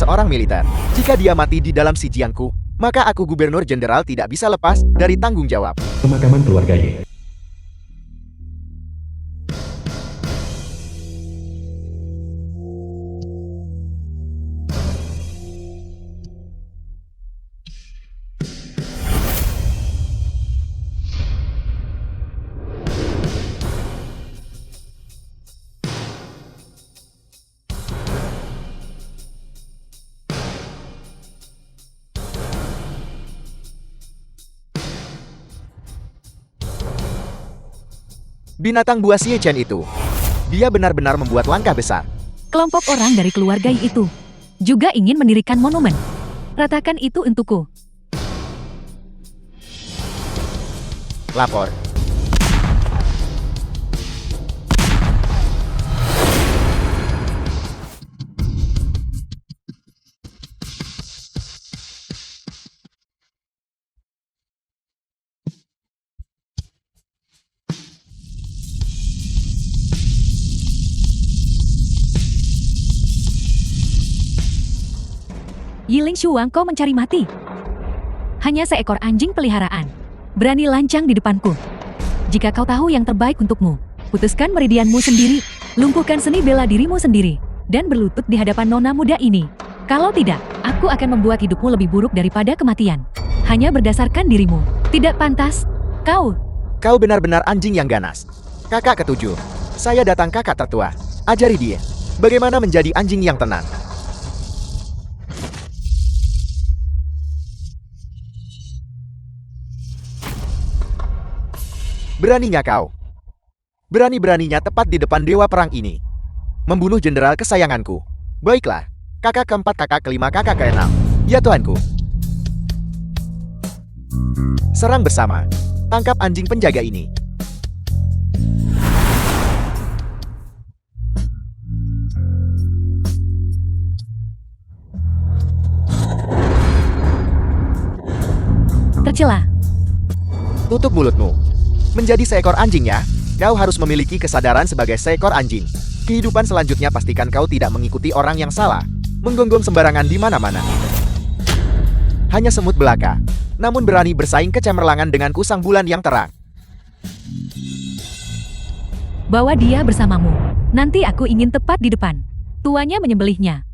seorang militer. Jika dia mati di dalam Sijiangku, maka aku gubernur jenderal tidak bisa lepas dari tanggung jawab. Pemakaman keluarga Ye. Binatang buas Ye Chen itu. Dia benar-benar membuat langkah besar. Kelompok orang dari keluarga Yi itu juga ingin mendirikan monumen. Ratakan itu untukku. Lapor. Yiling Shuang, kau mencari mati. Hanya seekor anjing peliharaan. Berani lancang di depanku. Jika kau tahu yang terbaik untukmu, putuskan meridianmu sendiri, lumpuhkan seni bela dirimu sendiri, dan berlutut di hadapan nona muda ini. Kalau tidak, aku akan membuat hidupmu lebih buruk daripada kematian. Hanya berdasarkan dirimu. Tidak pantas. Kau benar-benar anjing yang ganas. Kakak ketujuh. Saya datang kakak tertua. Ajari dia bagaimana menjadi anjing yang tenang. Beraninya kau? Berani-beraninya tepat di depan dewa perang ini membunuh jenderal kesayanganku. Baiklah, kakak keempat, kakak kelima, kakak keenam. Ya Tuanku. Serang bersama. Tangkap anjing penjaga ini. Tercela. Tutup mulutmu. Menjadi seekor anjing ya, kau harus memiliki kesadaran sebagai seekor anjing. Kehidupan selanjutnya pastikan kau tidak mengikuti orang yang salah, menggonggong sembarangan di mana-mana. Hanya semut belaka, namun berani bersaing kecemerlangan denganku sang bulan yang terang. Bawa dia bersamamu. Nanti aku ingin tepat di depan. Tuanya menyembelihnya.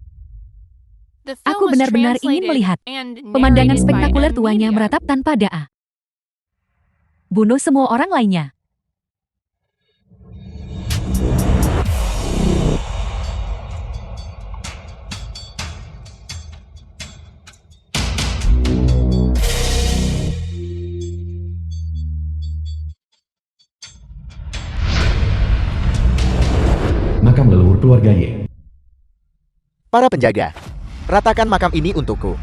Aku benar-benar ingin melihat pemandangan spektakuler tuanya meratap tanpa da'a. Bunuh semua orang lainnya. Makam leluhur keluarga Ye. Para penjaga, ratakan makam ini untukku.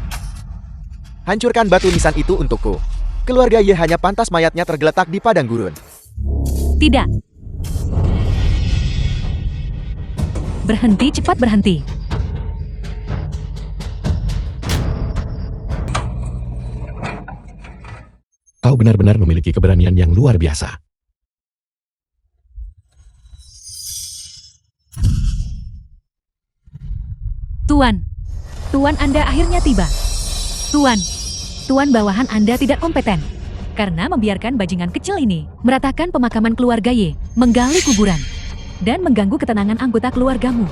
Hancurkan batu nisan itu untukku. Keluarga Ye hanya pantas mayatnya tergeletak di padang gurun. Tidak. Berhenti, cepat berhenti. Kau benar-benar memiliki keberanian yang luar biasa. Tuan Anda akhirnya tiba. Tuan bawahan Anda tidak kompeten. Karena membiarkan bajingan kecil ini meratakan pemakaman keluarga Ye, menggali kuburan, dan mengganggu ketenangan anggota keluargamu.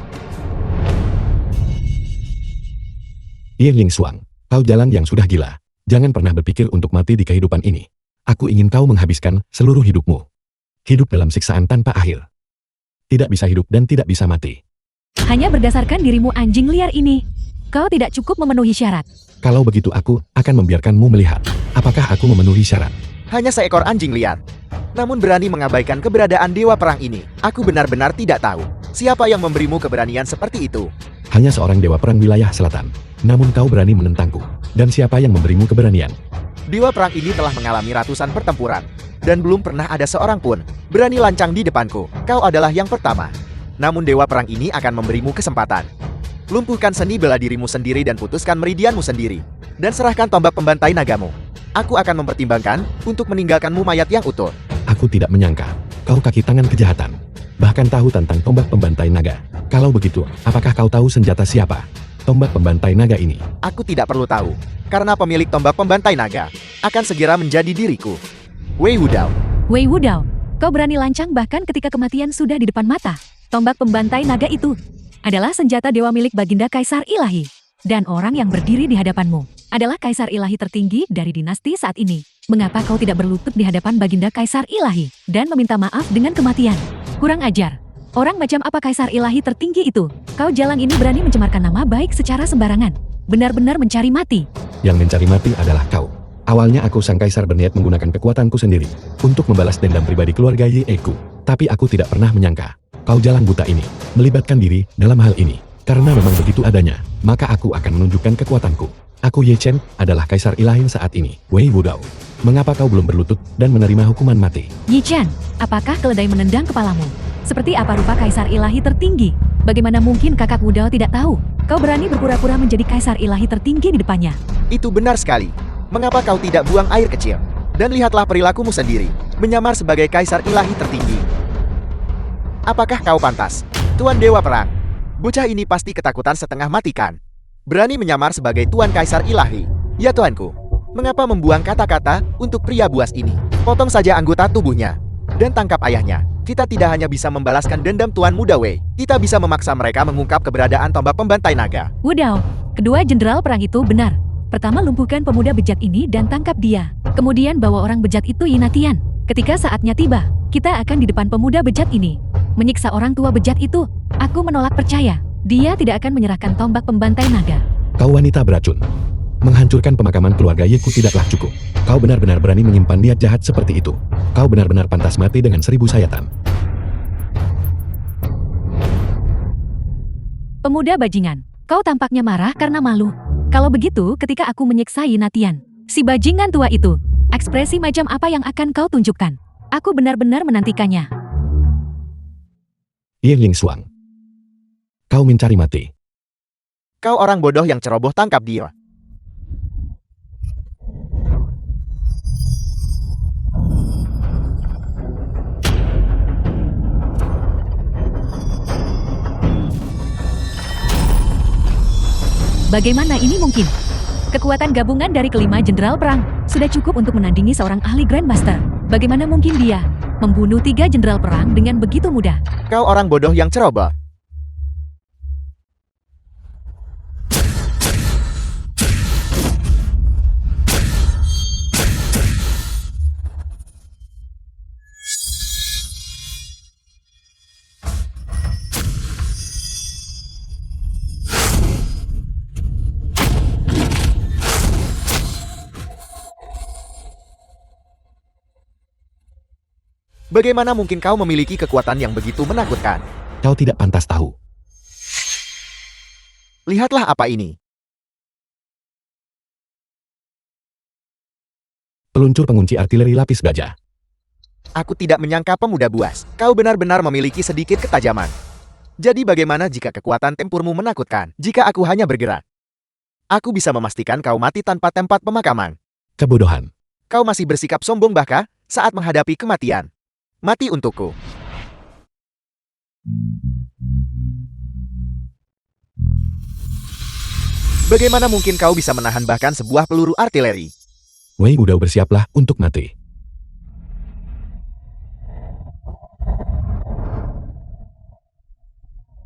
Yiling Shuang, kau jalan yang sudah gila. Jangan pernah berpikir untuk mati di kehidupan ini. Aku ingin kau menghabiskan seluruh hidupmu. Hidup dalam siksaan tanpa akhir. Tidak bisa hidup dan tidak bisa mati. Hanya berdasarkan dirimu anjing liar ini, kau tidak cukup memenuhi syarat. Kalau begitu aku akan membiarkanmu melihat apakah aku memenuhi syarat. Hanya seekor anjing liar, namun berani mengabaikan keberadaan dewa perang ini. Aku benar-benar tidak tahu siapa yang memberimu keberanian seperti itu. Hanya seorang dewa perang wilayah selatan, namun kau berani menentangku. Dan siapa yang memberimu keberanian? Dewa perang ini telah mengalami ratusan pertempuran, dan belum pernah ada seorang pun berani lancang di depanku. Kau adalah yang pertama. Namun dewa perang ini akan memberimu kesempatan. Lumpuhkan seni bela dirimu sendiri dan putuskan meridianmu sendiri. Dan serahkan tombak pembantai nagamu. Aku akan mempertimbangkan untuk meninggalkanmu mayat yang utuh. Aku tidak menyangka kau kaki tangan kejahatan. Bahkan tahu tentang tombak pembantai naga. Kalau begitu, apakah kau tahu senjata siapa? tombak pembantai naga ini? Aku tidak perlu tahu, karena pemilik tombak pembantai naga akan segera menjadi diriku. Wei Wudao. Wei Wudao, kau berani lancang bahkan ketika kematian sudah di depan mata. Tombak pembantai naga itu adalah senjata dewa milik Baginda Kaisar Ilahi. Dan orang yang berdiri di hadapanmu adalah Kaisar Ilahi tertinggi dari dinasti saat ini. Mengapa kau tidak berlutut di hadapan Baginda Kaisar Ilahi dan meminta maaf dengan kematian? Kurang ajar. Orang macam apa Kaisar Ilahi tertinggi itu? Kau jalang ini berani mencemarkan nama baik secara sembarangan. Benar-benar mencari mati. Yang mencari mati adalah kau. Awalnya aku sang kaisar berniat menggunakan kekuatanku sendiri untuk membalas dendam pribadi keluarga Yeku. Tapi aku tidak pernah menyangka kau jalan buta ini melibatkan diri dalam hal ini. Karena memang begitu adanya, maka aku akan menunjukkan kekuatanku. Aku Ye Chen adalah Kaisar Ilahi saat ini, Wei Wudao. Mengapa kau belum berlutut dan menerima hukuman mati? Yi Chen, apakah keledai menendang kepalamu? Seperti apa rupa Kaisar Ilahi tertinggi? Bagaimana mungkin kakak Wudao tidak tahu? Kau berani berpura-pura menjadi Kaisar Ilahi tertinggi di depannya. Itu benar sekali. Mengapa kau tidak buang air kecil? Dan lihatlah perilakumu sendiri, menyamar sebagai Kaisar Ilahi tertinggi. Apakah kau pantas, Tuan Dewa Perang? Bocah ini pasti ketakutan setengah mati kan? Berani menyamar sebagai Tuan Kaisar Ilahi. Ya tuanku, mengapa membuang kata-kata untuk pria buas ini? Potong saja anggota tubuhnya dan tangkap ayahnya. Kita tidak hanya bisa membalaskan dendam Tuan Muda Wei, kita bisa memaksa mereka mengungkap keberadaan tombak pembantai naga. Wudao, kedua jenderal perang itu benar. Pertama lumpuhkan pemuda bejat ini dan tangkap dia. Kemudian bawa orang bejat itu Yinatian. Ketika saatnya tiba, kita akan di depan pemuda bejat ini. Menyiksa orang tua bejat itu, aku menolak percaya. Dia tidak akan menyerahkan tombak pembantai naga. Kau wanita beracun. Menghancurkan pemakaman keluarga Yeku tidaklah cukup. Kau benar-benar berani menyimpan niat jahat seperti itu. Kau benar-benar pantas mati dengan 1000 sayatan. Pemuda bajingan, kau tampaknya marah karena malu. Kalau begitu, ketika aku menyiksa Yinatian, si bajingan tua itu, ekspresi macam apa yang akan kau tunjukkan? Aku benar-benar menantikannya. Ye Lingxuang. Kau mencari mati. Kau orang bodoh yang ceroboh, tangkap dia. Bagaimana ini mungkin? Kekuatan gabungan dari kelima jenderal perang sudah cukup untuk menandingi seorang ahli Grandmaster. Bagaimana mungkin dia membunuh 3 jenderal perang dengan begitu mudah? Kau orang bodoh yang ceroboh. Bagaimana mungkin kau memiliki kekuatan yang begitu menakutkan? Kau tidak pantas tahu. Lihatlah apa ini. Peluncur pengunci artileri lapis baja. Aku tidak menyangka pemuda buas. Kau benar-benar memiliki sedikit ketajaman. Jadi bagaimana jika kekuatan tempurmu menakutkan? Jika aku hanya bergerak, aku bisa memastikan kau mati tanpa tempat pemakaman. Kebodohan. Kau masih bersikap sombong bahkan saat menghadapi kematian. Mati untukku. Bagaimana mungkin kau bisa menahan bahkan sebuah peluru artileri? Wei Wudao, bersiaplah untuk mati.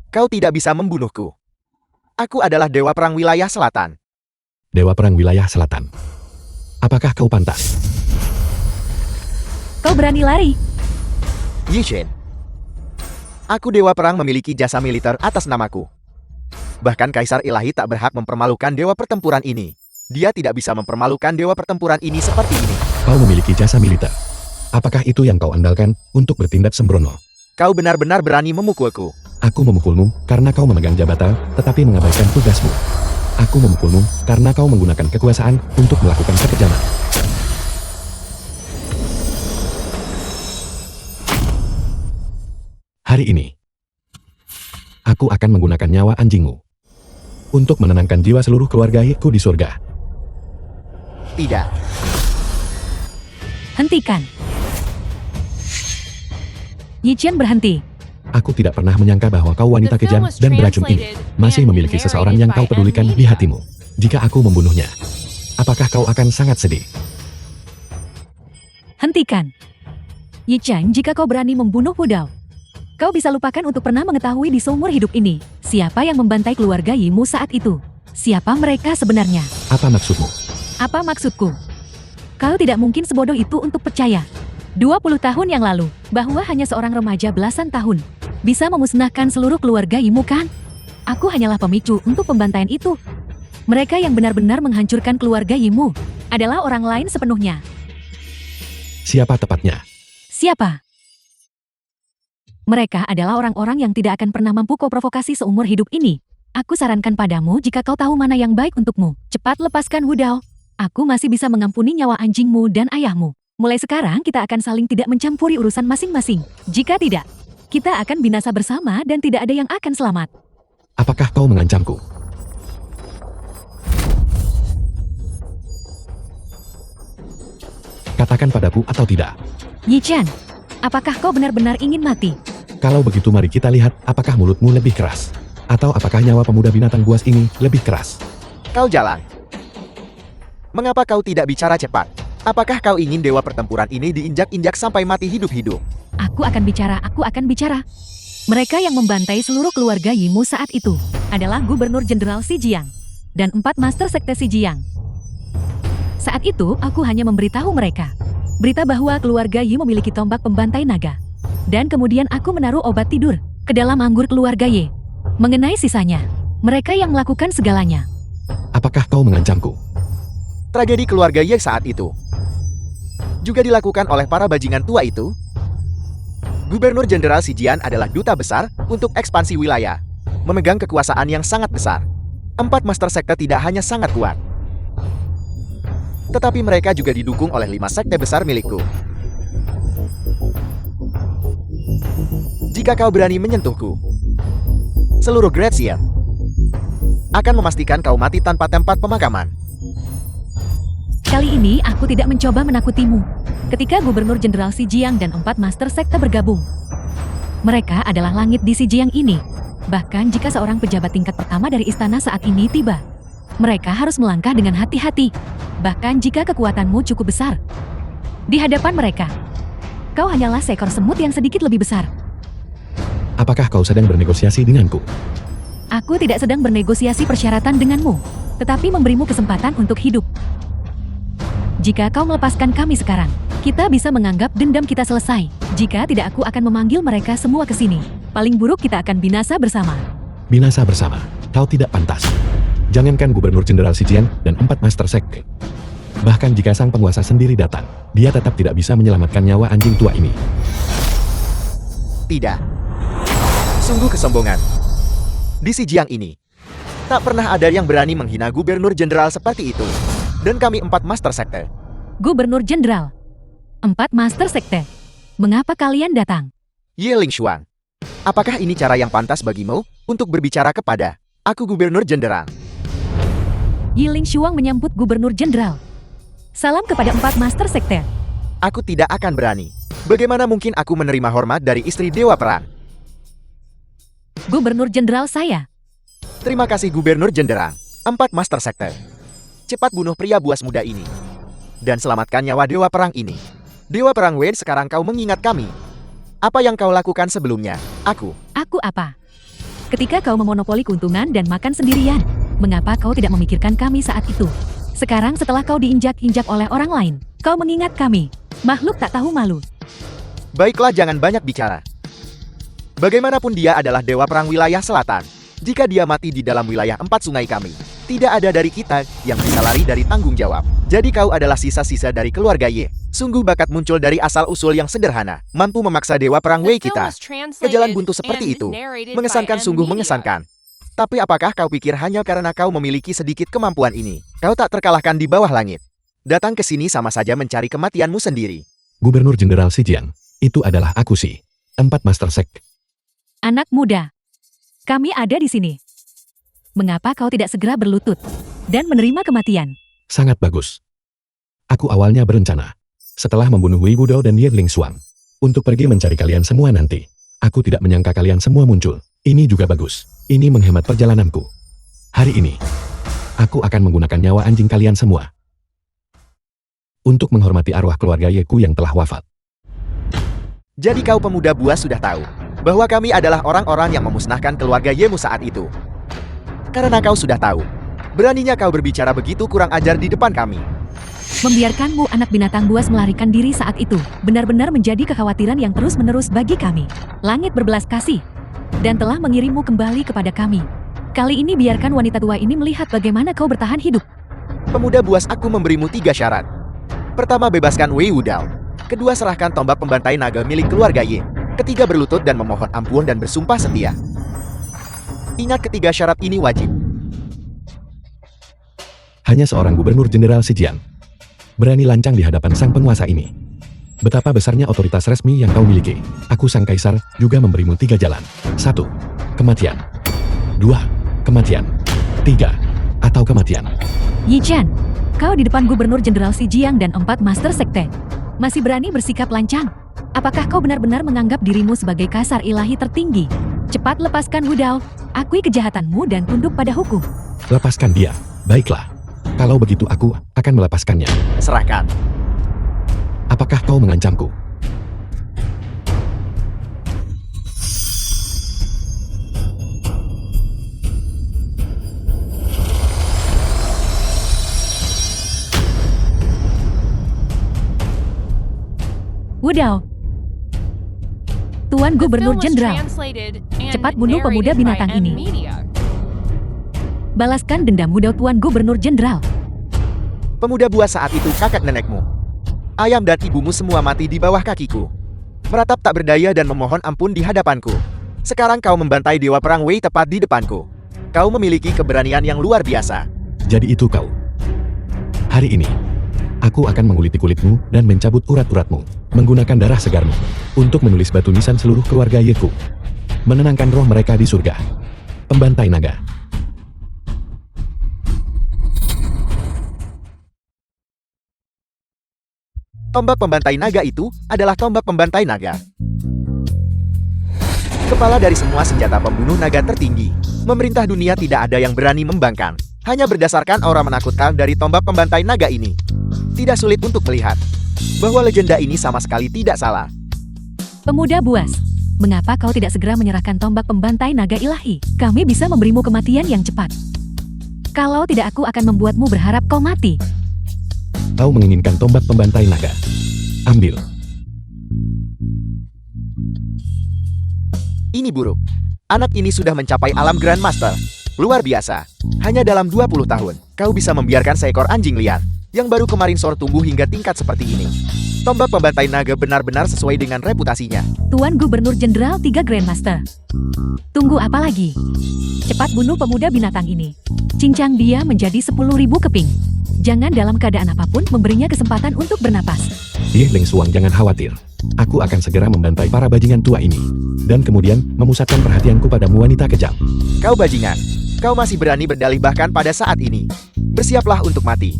Kau tidak bisa membunuhku. Aku adalah Dewa Perang Wilayah Selatan. Dewa Perang Wilayah Selatan. Apakah kau pantas? Kau berani lari? Yi Chen. Aku Dewa Perang memiliki jasa militer atas namaku. Bahkan Kaisar Ilahi tak berhak mempermalukan Dewa Pertempuran ini. Dia tidak bisa mempermalukan Dewa Pertempuran ini seperti ini. Kau memiliki jasa militer. Apakah itu yang kau andalkan untuk bertindak sembrono? Kau benar-benar berani memukulku. Aku memukulmu karena kau memegang jabatan, tetapi mengabaikan tugasmu. Aku memukulmu karena kau menggunakan kekuasaan untuk melakukan kekejaman. Hari ini, aku akan menggunakan nyawa anjingmu untuk menenangkan jiwa seluruh keluarga Yeku di surga. Tidak. Hentikan. Yi Chen berhenti. Aku tidak pernah menyangka bahwa kau wanita kejam dan beracun ini masih memiliki seseorang yang kau pedulikan di hatimu. Jika aku membunuhnya, apakah kau akan sangat sedih? Hentikan. Yi Chen, jika kau berani membunuh Wu Dao, kau bisa lupakan untuk pernah mengetahui di seumur hidup ini siapa yang membantai keluarga Yimu saat itu. Siapa mereka sebenarnya? Apa maksudmu? Apa maksudku? Kau tidak mungkin sebodoh itu untuk percaya 20 tahun yang lalu bahwa hanya seorang remaja belasan tahun bisa memusnahkan seluruh keluarga Yimu, kan? Aku hanyalah pemicu untuk pembantaian itu. Mereka yang benar-benar menghancurkan keluarga Yimu adalah orang lain sepenuhnya. Siapa tepatnya? Siapa? Mereka adalah orang-orang yang tidak akan pernah mampu kau provokasi seumur hidup ini. Aku sarankan padamu, jika kau tahu mana yang baik untukmu, cepat lepaskan Wu Dao. Aku masih bisa mengampuni nyawa anjingmu dan ayahmu. Mulai sekarang kita akan saling tidak mencampuri urusan masing-masing. Jika tidak, kita akan binasa bersama dan tidak ada yang akan selamat. Apakah kau mengancamku? Katakan padaku atau tidak. Yi Chen, apakah kau benar-benar ingin mati? Kalau begitu mari kita lihat apakah mulutmu lebih keras. Atau apakah nyawa pemuda binatang buas ini lebih keras. Kau jalan. Mengapa kau tidak bicara cepat? Apakah kau ingin dewa pertempuran ini diinjak-injak sampai mati hidup-hidup? Aku akan bicara. Mereka yang membantai seluruh keluarga Yimu saat itu adalah Gubernur Jenderal Xi Jiang dan 4 Master Sekte Xi Jiang. Saat itu, aku hanya memberitahu mereka berita bahwa keluarga Yi memiliki tombak pembantai naga. Dan kemudian aku menaruh obat tidur ke dalam anggur keluarga Ye. Mengenai sisanya, mereka yang melakukan segalanya. Apakah kau mengancamku? Tragedi keluarga Ye saat itu juga dilakukan oleh para bajingan tua itu. Gubernur Jenderal Xi Jian adalah duta besar untuk ekspansi wilayah, memegang kekuasaan yang sangat besar. 4 Master Sekte tidak hanya sangat kuat, tetapi mereka juga didukung oleh 5 sekte besar milikku. Jika kau berani menyentuhku, seluruh Great Seal akan memastikan kau mati tanpa tempat pemakaman. Kali ini aku tidak mencoba menakutimu. Ketika Gubernur Jenderal Xi Jiang dan 4 Master Sekte bergabung, mereka adalah langit di Xi Jiang ini. Bahkan jika seorang pejabat tingkat pertama dari istana saat ini tiba, mereka harus melangkah dengan hati-hati. Bahkan jika kekuatanmu cukup besar, di hadapan mereka, kau hanyalah seekor semut yang sedikit lebih besar. Apakah kau sedang bernegosiasi denganku? Aku tidak sedang bernegosiasi persyaratan denganmu, tetapi memberimu kesempatan untuk hidup. Jika kau melepaskan kami sekarang, kita bisa menganggap dendam kita selesai. Jika tidak, aku akan memanggil mereka semua ke sini. Paling buruk kita akan binasa bersama. Binasa bersama? Kau tidak pantas. Jangankan Gubernur Jenderal Xi Jian dan 4 Master Sekte. Bahkan jika sang penguasa sendiri datang, dia tetap tidak bisa menyelamatkan nyawa anjing tua ini. Tidak. Sungguh kesombongan. Di Xi Jiang ini, tak pernah ada yang berani menghina Gubernur Jenderal seperti itu. Dan kami 4 Master Sekte. Gubernur Jenderal, 4 Master Sekte, mengapa kalian datang? Ye Lingshuang, apakah ini cara yang pantas bagimu untuk berbicara kepada aku Gubernur Jenderal? Yi Lingshuang menyambut Gubernur Jenderal. Salam kepada 4 Master Sekte. Aku tidak akan berani. Bagaimana mungkin aku menerima hormat dari istri Dewa Perang? Gubernur Jenderal saya. Terima kasih Gubernur Jenderal, 4 Master Sekte. Cepat bunuh pria buas muda ini. Dan selamatkan nyawa Dewa Perang ini. Dewa Perang Wen, sekarang kau mengingat kami. Apa yang kau lakukan sebelumnya? Aku apa? Ketika kau memonopoli keuntungan dan makan sendirian, mengapa kau tidak memikirkan kami saat itu? Sekarang setelah kau diinjak-injak oleh orang lain, kau mengingat kami. Makhluk tak tahu malu. Baiklah, jangan banyak bicara. Bagaimanapun dia adalah Dewa Perang wilayah selatan. Jika dia mati di dalam wilayah 4 sungai kami, tidak ada dari kita yang bisa lari dari tanggung jawab. Jadi kau adalah sisa-sisa dari keluarga Ye. Sungguh bakat muncul dari asal-usul yang sederhana, mampu memaksa Dewa Perang Wei kita ke jalan buntu seperti itu. Mengesankan, sungguh mengesankan. Tapi apakah kau pikir hanya karena kau memiliki sedikit kemampuan ini, kau tak terkalahkan di bawah langit? Datang ke sini sama saja mencari kematianmu sendiri. Gubernur Jenderal Xi Jian, itu adalah aku sih. 4 Master Sekte. Anak muda, kami ada di sini. Mengapa kau tidak segera berlutut dan menerima kematian? Sangat bagus. Aku awalnya berencana, setelah membunuh Wei Wudao dan Ye Lingshuang, untuk pergi mencari kalian semua nanti. Aku tidak menyangka kalian semua muncul. Ini juga bagus. Ini menghemat perjalananku. Hari ini, aku akan menggunakan nyawa anjing kalian semua untuk menghormati arwah keluarga Yeku yang telah wafat. Jadi kau pemuda buas sudah tahu bahwa kami adalah orang-orang yang memusnahkan keluarga Yemu saat itu. Karena kau sudah tahu, beraninya kau berbicara begitu kurang ajar di depan kami. Membiarkanmu anak binatang buas melarikan diri saat itu, benar-benar menjadi kekhawatiran yang terus-menerus bagi kami. Langit berbelas kasih, dan telah mengirimmu kembali kepada kami. Kali ini biarkan wanita tua ini melihat bagaimana kau bertahan hidup. Pemuda buas, aku memberimu 3 syarat. Pertama, bebaskan Wei Wudao. Kedua, serahkan tombak pembantai naga milik keluarga Ye. Ketiga, berlutut dan memohon ampun dan bersumpah setia. Ingat, ketiga syarat ini wajib. Hanya seorang gubernur jenderal Sijian berani lancang di hadapan sang penguasa ini. Betapa besarnya otoritas resmi yang kau miliki. Aku sang kaisar juga memberimu 3 jalan. 1. Kematian. 2. Kematian. 3. Atau kematian. Yi Chen, kau di depan gubernur jenderal Sijiang dan 4 master sekte. Masih berani bersikap lancang? Apakah kau benar-benar menganggap dirimu sebagai kasar ilahi tertinggi? Cepat lepaskan Wudao, akui kejahatanmu dan tunduk pada hukum. Lepaskan dia. Baiklah. Kalau begitu aku akan melepaskannya. Serahkan. Apakah kau mengancamku? Wudao, Tuan Gubernur Jenderal, cepat bunuh pemuda binatang ini. Balaskan dendam Wudao, Tuan Gubernur Jenderal. Pemuda buas, saat itu kakek nenekmu, ayam dan ibumu semua mati di bawah kakiku. Meratap tak berdaya dan memohon ampun di hadapanku. Sekarang kau membantai Dewa Perang Wei tepat di depanku. Kau memiliki keberanian yang luar biasa. Jadi itu kau. Hari ini, aku akan menguliti kulitmu dan mencabut urat-uratmu, menggunakan darah segarmu, untuk menulis batu nisan seluruh keluarga Yeku. Menenangkan roh mereka di surga. Pembantai naga. Tombak pembantai naga itu adalah tombak pembantai naga. Kepala dari semua senjata pembunuh naga tertinggi. Memerintah dunia tidak ada yang berani membangkang. Hanya berdasarkan aura menakutkan dari tombak pembantai naga ini. Tidak sulit untuk melihat bahwa legenda ini sama sekali tidak salah. Pemuda buas, mengapa kau tidak segera menyerahkan tombak pembantai naga ilahi? Kami bisa memberimu kematian yang cepat. Kalau tidak, aku akan membuatmu berharap kau mati. Kau menginginkan tombak pembantai naga. Ambil. Ini buruk. Anak ini sudah mencapai alam Grandmaster. Luar biasa. Hanya dalam 20 tahun, kau bisa membiarkan seekor anjing liar yang baru kemarin sore tumbuh hingga tingkat seperti ini. Tombak pembantai naga benar-benar sesuai dengan reputasinya. Tuan Gubernur Jenderal 3 Grandmaster. Tunggu apa lagi? Cepat bunuh pemuda binatang ini. Cincang dia menjadi 10.000 keping. Jangan dalam keadaan apapun memberinya kesempatan untuk bernapas. Ye Ling Suang, jangan khawatir. Aku akan segera membantai para bajingan tua ini. Dan kemudian memusatkan perhatianku padamu, wanita kejam. Kau bajingan. Kau masih berani berdalih bahkan pada saat ini. Bersiaplah untuk mati.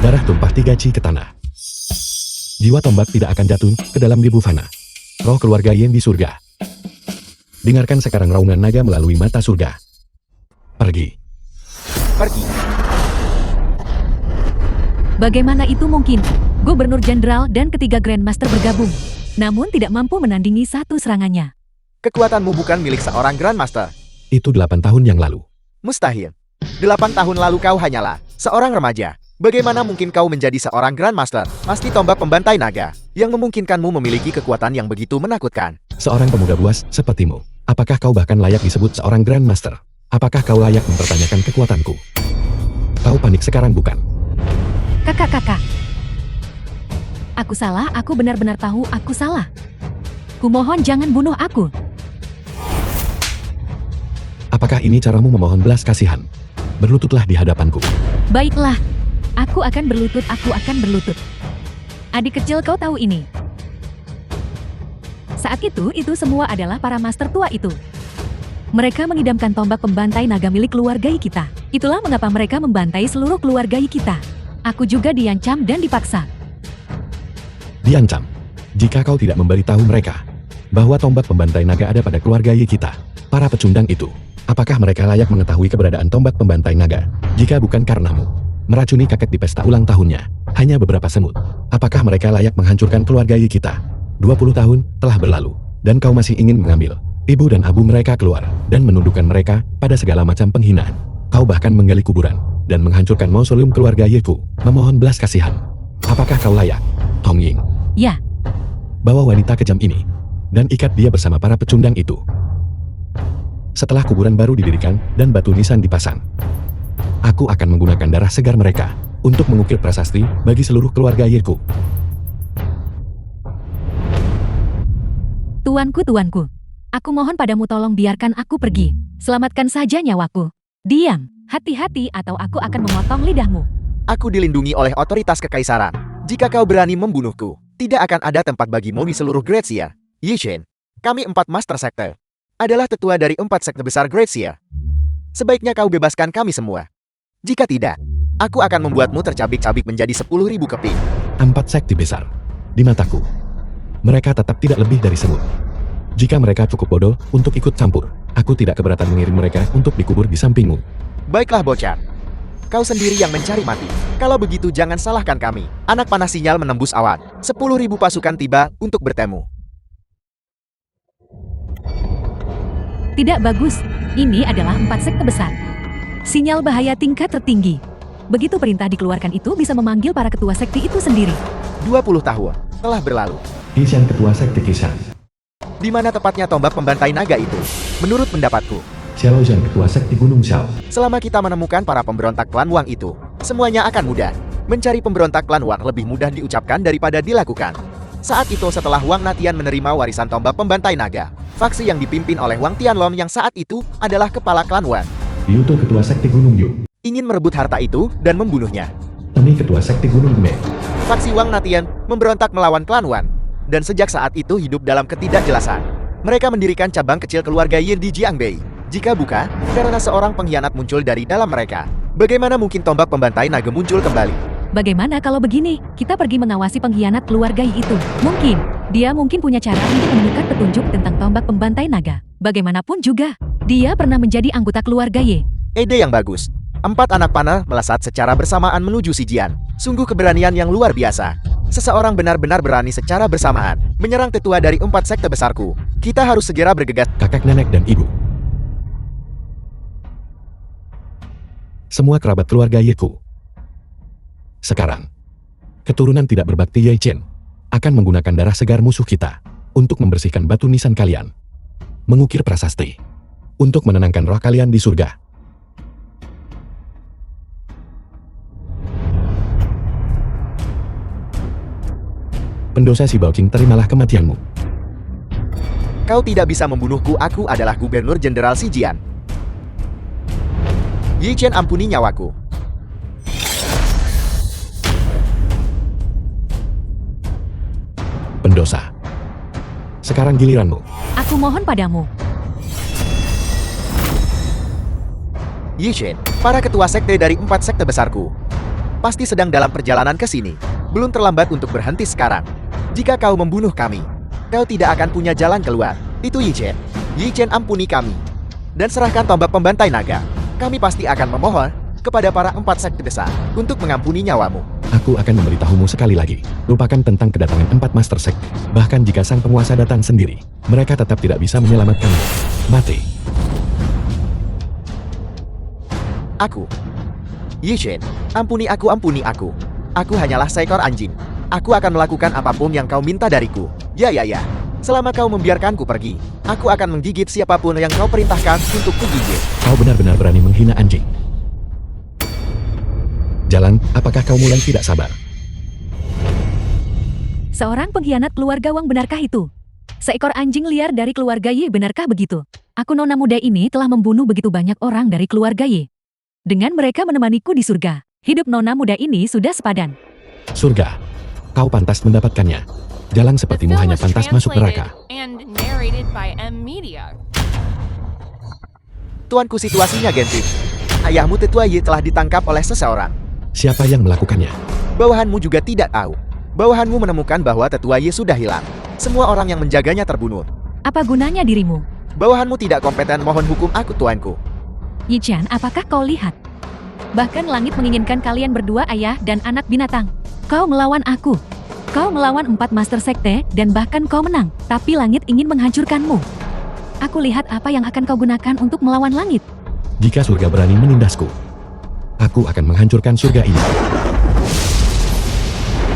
Darah tumpah 3 ci ke tanah. Jiwa tombak tidak akan jatuh ke dalam debu fana. Roh keluarga Yen di surga. Dengarkan sekarang raungan naga melalui mata surga. Pergi. Pergi. Bagaimana itu mungkin? Gubernur Jenderal dan ketiga Grandmaster bergabung, namun tidak mampu menandingi satu serangannya. Kekuatanmu bukan milik seorang Grandmaster. Itu 8 tahun yang lalu. Mustahil. 8 tahun lalu kau hanyalah seorang remaja. Bagaimana mungkin kau menjadi seorang Grandmaster? Pasti tombak pembantai naga yang memungkinkanmu memiliki kekuatan yang begitu menakutkan. Seorang pemuda buas sepertimu, apakah kau bahkan layak disebut seorang Grandmaster? Apakah kau layak mempertanyakan kekuatanku? Kau panik sekarang, bukan? Kakak. Aku salah, aku benar-benar tahu aku salah. Kumohon jangan bunuh aku. Apakah ini caramu memohon belas kasihan? Berlututlah di hadapanku. Baiklah, aku akan berlutut, Adik kecil, kau tahu ini. Saat itu semua adalah para master tua itu. Mereka mengidamkan tombak pembantai naga milik keluarga kita. Itulah mengapa mereka membantai seluruh keluarga kita. Aku juga diancam dan dipaksa. Diancam? Jika kau tidak memberitahu mereka, bahwa tombak pembantai naga ada pada keluarga Yi kita. Para pecundang itu, apakah mereka layak mengetahui keberadaan tombak pembantai naga? Jika bukan karenamu meracuni kakek di pesta ulang tahunnya, hanya beberapa semut. Apakah mereka layak menghancurkan keluarga Yi kita? 20 tahun telah berlalu, dan kau masih ingin mengambil ibu dan abu mereka keluar, dan menundukkan mereka pada segala macam penghinaan. Kau bahkan menggali kuburan, dan menghancurkan mausoleum keluarga Yiku, memohon belas kasihan. Apakah kau layak, Tong Ying? Ya, Bawa wanita kejam ini, dan ikat dia bersama para pecundang itu. Setelah kuburan baru didirikan, dan batu nisan dipasang, aku akan menggunakan darah segar mereka, untuk mengukir prasasti, bagi seluruh keluarga Yiku. tuanku. Aku mohon padamu tolong biarkan aku pergi. Selamatkan saja nyawaku. Diam, hati-hati atau aku akan memotong lidahmu. Aku dilindungi oleh otoritas kekaisaran. Jika kau berani membunuhku, tidak akan ada tempat bagimu di seluruh Grazia. Yi Chen, kami 4 Master Sekte. Adalah tetua dari 4 sekte besar Grazia. Sebaiknya kau bebaskan kami semua. Jika tidak, aku akan membuatmu tercabik-cabik menjadi 10.000 keping. 4 sekte besar. Di mataku, mereka tetap tidak lebih dari semut. Jika mereka cukup bodoh untuk ikut campur, aku tidak keberatan mengirim mereka untuk dikubur di sampingmu. Baiklah bocah. Kau sendiri yang mencari mati. Kalau begitu jangan salahkan kami. Anak panah sinyal menembus awan. 10.000 pasukan tiba untuk bertemu. Tidak bagus. Ini adalah 4 sekte besar. Sinyal bahaya tingkat tertinggi. Begitu perintah dikeluarkan itu bisa memanggil para ketua sekte itu sendiri. 20 tahun telah berlalu. Kishan ketua sekte Kishan. Di mana tepatnya tombak pembantai naga itu? Menurut pendapatku, Xiao Zhan ketua sekte Gunung Xiao. selama kita menemukan para pemberontak klan Wang itu, semuanya akan mudah. Mencari pemberontak klan Wang lebih mudah diucapkan daripada dilakukan. Saat itu setelah Wang Natian menerima warisan tombak pembantai naga, faksi yang dipimpin oleh Wang Tianlong yang saat itu adalah kepala klan Wang, Liuto ketua sekte Gunung Yu. ingin merebut harta itu dan membunuhnya. Temi ketua sekte Gunung Me. Faksi Wang Natian memberontak melawan klan Wang, dan sejak saat itu hidup dalam ketidakjelasan. Mereka mendirikan cabang kecil keluarga Yin di Jiangbei. Jika bukan, karena seorang pengkhianat muncul dari dalam mereka, bagaimana mungkin tombak pembantai naga muncul kembali? Bagaimana kalau begini? Kita pergi mengawasi pengkhianat keluarga Yi itu. Dia mungkin punya cara untuk menemukan petunjuk tentang tombak pembantai naga. Bagaimanapun juga, dia pernah menjadi anggota keluarga Yi. Ide yang bagus. 4 anak panah melesat secara bersamaan menuju si Jian. Sungguh keberanian yang luar biasa. Seseorang benar-benar berani secara bersamaan menyerang tetua dari 4 sekte besarku. Kita harus segera bergegas. Kakek, nenek, dan ibu. Semua kerabat keluarga Yiku. Sekarang, keturunan tidak berbakti Yi Chen akan menggunakan darah segar musuh kita untuk membersihkan batu nisan kalian, mengukir prasasti, untuk menenangkan roh kalian di surga. Pendosa si Baoqing, terimalah kematianmu. Kau tidak bisa membunuhku, aku adalah Gubernur Jenderal si Jian. Yi Chen, ampuni nyawaku. Pendosa. Sekarang giliranmu. Aku mohon padamu. Yi Chen, para ketua sekte dari 4 sekte besarku, pasti sedang dalam perjalanan ke sini. Belum terlambat untuk berhenti sekarang. Jika kau membunuh kami, kau tidak akan punya jalan keluar. Itu Yi Chen. Yi Chen, ampuni kami. Dan serahkan tombak pembantai naga. Kami pasti akan memohon kepada para 4 sekte besar untuk mengampuni nyawamu. Aku akan memberitahumu sekali lagi. Lupakan tentang kedatangan 4 Master Sekte. Bahkan jika sang penguasa datang sendiri, mereka tetap tidak bisa menyelamatkanmu. Mati. Aku. Yi Chen, ampuni aku, ampuni aku. Aku hanyalah seekor anjing. Aku akan melakukan apapun yang kau minta dariku. Ya. Selama kau membiarkanku pergi, aku akan menggigit siapapun yang kau perintahkan untuk kugigit. Kau benar-benar berani menghina anjing. Jalan, apakah kau mulai tidak sabar? Seorang pengkhianat keluarga Wang, benarkah itu? Seekor anjing liar dari keluarga Yi, benarkah begitu? Aku nona muda ini telah membunuh begitu banyak orang dari keluarga Yi. Dengan mereka menemaniku di surga, hidup nona muda ini sudah sepadan. Surga. Kau pantas mendapatkannya. Jalan sepertimu hanya pantas masuk neraka. Tuanku, situasinya genting. Ayahmu tetua Yi telah ditangkap oleh seseorang. Siapa yang melakukannya? Bawahanmu juga tidak tahu. Bawahanmu menemukan bahwa tetua Yi sudah hilang. Semua orang yang menjaganya terbunuh. Apa gunanya dirimu? Bawahanmu tidak kompeten, mohon hukum aku tuanku. Yi Chen, apakah kau lihat? Bahkan langit menginginkan kalian berdua ayah dan anak binatang. Kau melawan aku. Kau melawan 4 master sekte dan bahkan kau menang. Tapi langit ingin menghancurkanmu. Aku lihat apa yang akan kau gunakan untuk melawan langit. Jika surga berani menindasku, aku akan menghancurkan surga ini.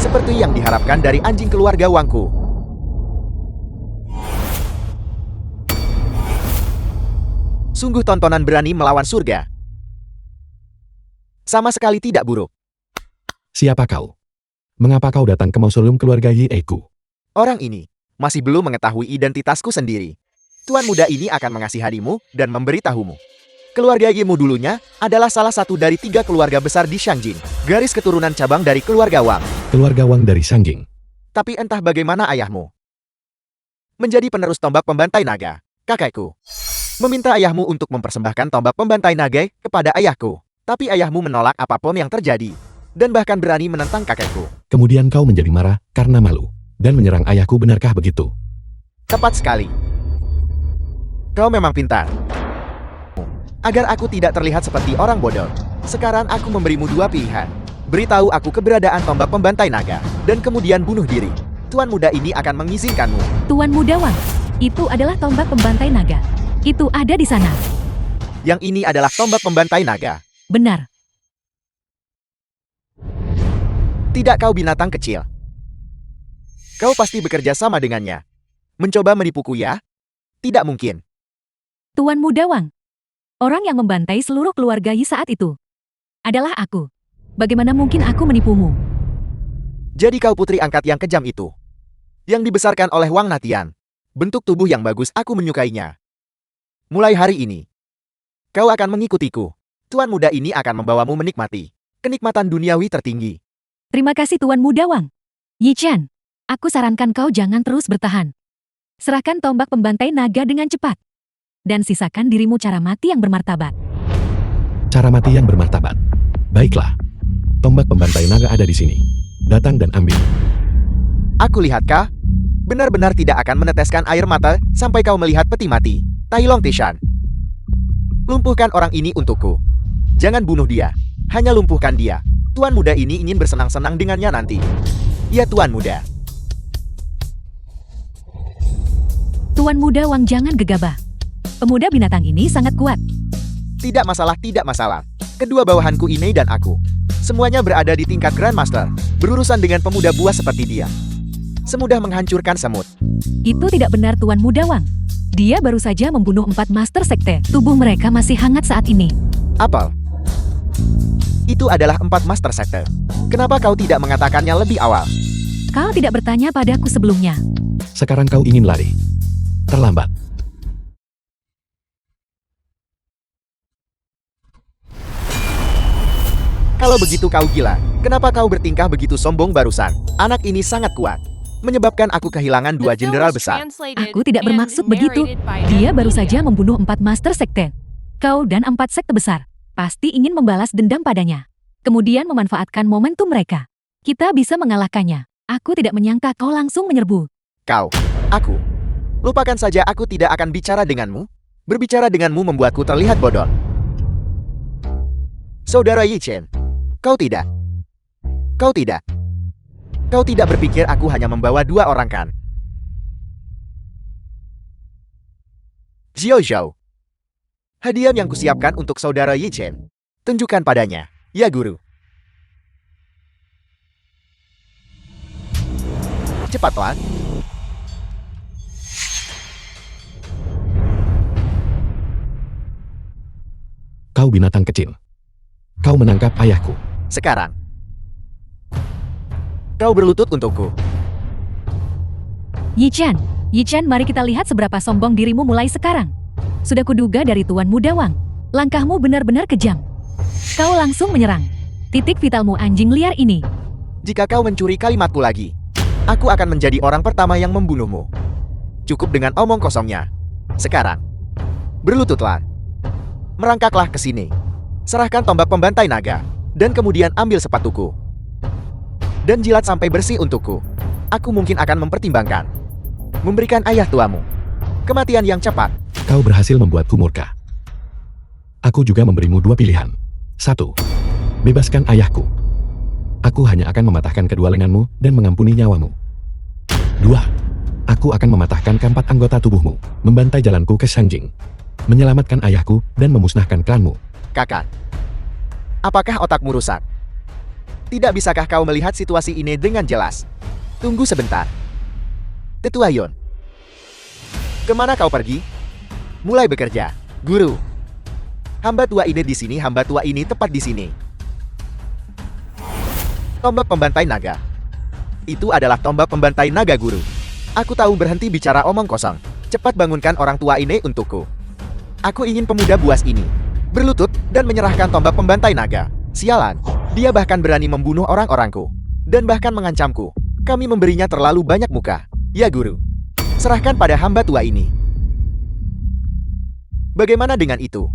Seperti yang diharapkan dari anjing keluarga Wangku. Sungguh tontonan berani melawan surga. Sama sekali tidak buruk. Siapa kau? Mengapa kau datang ke mausoleum keluarga Yi Eiku? Orang ini masih belum mengetahui identitasku sendiri. Tuan muda ini akan mengasihanimu dan memberitahumu. Keluarga Yimu dulunya adalah salah satu dari 3 keluarga besar di Shangjing. Garis keturunan cabang dari keluarga Wang. Keluarga Wang dari Shangjing. Tapi entah bagaimana ayahmu menjadi penerus tombak pembantai naga. Kakekku meminta ayahmu untuk mempersembahkan tombak pembantai naga kepada ayahku. Tapi ayahmu menolak apapun yang terjadi. Dan bahkan berani menentang kakekku. Kemudian kau menjadi marah karena malu dan menyerang ayahku, benarkah begitu? Tepat sekali. Kau memang pintar. Agar aku tidak terlihat seperti orang bodoh, sekarang aku memberimu 2 pilihan. Beritahu aku keberadaan tombak pembantai naga, dan kemudian bunuh diri. Tuan muda ini akan mengizinkanmu. Tuan muda Wang, itu adalah tombak pembantai naga. Itu ada di sana. Yang ini adalah tombak pembantai naga. Benar. Tidak, kau binatang kecil. Kau pasti bekerja sama dengannya. Mencoba menipuku ya? Tidak mungkin. Tuan muda Wang, orang yang membantai seluruh keluarga Yi saat itu adalah aku. Bagaimana mungkin aku menipumu? Jadi kau putri angkat yang kejam itu. Yang dibesarkan oleh Wang Natian. Bentuk tubuh yang bagus, aku menyukainya. Mulai hari ini, kau akan mengikutiku. Tuan muda ini akan membawamu menikmati kenikmatan duniawi tertinggi. Terima kasih Tuan muda Wang. Yi Chen, aku sarankan kau jangan terus bertahan. Serahkan tombak pembantai naga dengan cepat. Dan sisakan dirimu cara mati yang bermartabat. Cara mati yang bermartabat. Baiklah. Tombak pembantai naga ada di sini. Datang dan ambil. Aku lihat kah? Benar-benar tidak akan meneteskan air mata sampai kau melihat peti mati. Tai Long Tishan. Lumpuhkan orang ini untukku. Jangan bunuh dia. Hanya lumpuhkan dia. Tuan muda ini ingin bersenang-senang dengannya nanti. Ya Tuan muda. Tuan muda Wang, jangan gegabah. Pemuda binatang ini sangat kuat. Tidak masalah, tidak masalah. Kedua bawahanku ini dan aku. Semuanya berada di tingkat Grandmaster. Berurusan dengan pemuda buas seperti dia. Semudah menghancurkan semut. Itu tidak benar Tuan muda Wang. Dia baru saja membunuh 4 master sekte. Tubuh mereka masih hangat saat ini. Apel. Itu adalah 4 master sekte. Kenapa kau tidak mengatakannya lebih awal? Kau tidak bertanya padaku sebelumnya. Sekarang kau ingin lari. Terlambat. Kalau begitu kau gila. Kenapa kau bertingkah begitu sombong barusan? Anak ini sangat kuat. Menyebabkan aku kehilangan 2 jenderal besar. Aku tidak bermaksud begitu. Dia baru saja membunuh 4 master sekte. Kau dan 4 sekte besar pasti ingin membalas dendam padanya. Kemudian memanfaatkan momentum mereka. Kita bisa mengalahkannya. Aku tidak menyangka kau langsung menyerbu. Kau, aku. Lupakan saja, aku tidak akan bicara denganmu. Berbicara denganmu membuatku terlihat bodoh. Saudara Yi Chen, kau tidak. Kau tidak. Kau tidak berpikir aku hanya membawa 2 orang kan? Xiao Zhao. Hadiah yang kusiapkan untuk saudara Yi Chen. Tunjukkan padanya, ya guru. Cepatlah. Kau binatang kecil. Kau menangkap ayahku. Sekarang. Kau berlutut untukku. Yi Chen, mari kita lihat seberapa sombong dirimu mulai sekarang. Sudah kuduga dari Tuan muda Wang. Langkahmu benar-benar kejam. Kau langsung menyerang. Titik vitalmu anjing liar ini. Jika kau mencuri kalimatku lagi, aku akan menjadi orang pertama yang membunuhmu. Cukup dengan omong kosongnya. Sekarang, berlututlah. Merangkaklah ke sini. Serahkan tombak pembantai naga. Dan kemudian ambil sepatuku. Dan jilat sampai bersih untukku. Aku mungkin akan mempertimbangkan memberikan ayah tuamu Kematian yang cepat. Kau berhasil membuatku murka. Aku juga memberimu dua pilihan. 1. Bebaskan ayahku. Aku hanya akan mematahkan kedua lenganmu dan mengampuni nyawamu. 2. Aku akan mematahkan keempat anggota tubuhmu, membantai jalanku ke Shangjing, menyelamatkan ayahku dan memusnahkan klanmu. Kakak. Apakah otakmu rusak? Tidak bisakah kau melihat situasi ini dengan jelas? Tunggu sebentar. Tetua Yon. Kemana kau pergi? Mulai bekerja, guru. Hamba tua ini di sini, hamba tua ini tepat di sini. Tombak pembantai naga. Itu adalah tombak pembantai naga, guru. Aku tahu, berhenti bicara omong kosong. Cepat bangunkan orang tua ini untukku. Aku ingin pemuda buas ini berlutut dan menyerahkan tombak pembantai naga. Sialan, dia bahkan berani membunuh orang-orangku dan bahkan mengancamku. Kami memberinya terlalu banyak muka. Ya guru, serahkan pada hamba tua ini. Bagaimana dengan itu?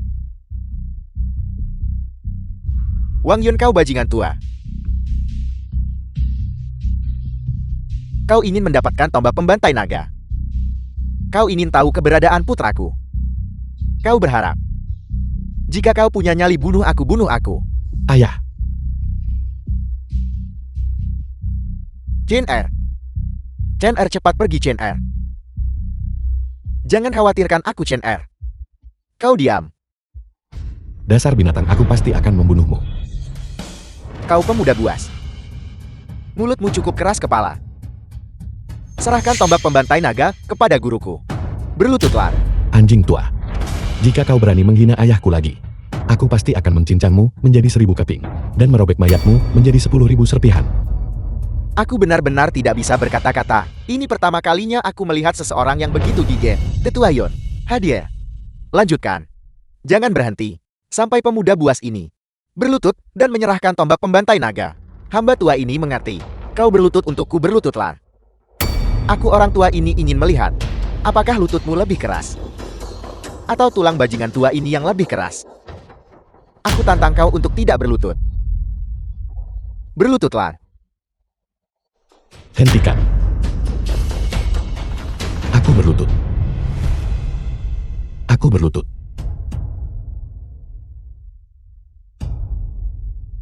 Wang Yun, kau bajingan tua. Kau ingin mendapatkan tombak pembantai naga. Kau ingin tahu keberadaan putraku. Kau berharap, jika kau punya nyali, bunuh aku, bunuh aku. Ayah. Chen Er. Chen Er, cepat pergi, Chen Er. Jangan khawatirkan aku, Chen Er. Kau diam. Dasar binatang, aku pasti akan membunuhmu. Kau pemuda buas. Mulutmu cukup keras kepala. Serahkan tombak pembantai naga kepada guruku. Berlututlah. Anjing tua. Jika kau berani menghina ayahku lagi, aku pasti akan mencincangmu menjadi 1000 keping dan merobek mayatmu menjadi 10.000 serpihan. Aku benar-benar tidak bisa berkata-kata. Ini pertama kalinya aku melihat seseorang yang begitu gigih. Tetua Yon, hadir. Lanjutkan. Jangan berhenti sampai pemuda buas ini berlutut dan menyerahkan tombak pembantai naga. Hamba tua ini mengerti. Kau berlutut untukku, berlututlah. Aku orang tua ini ingin melihat, apakah lututmu lebih keras atau tulang bajingan tua ini yang lebih keras. Aku tantang kau untuk tidak berlutut. Berlututlah. Hentikan. Aku berlutut. Aku berlutut.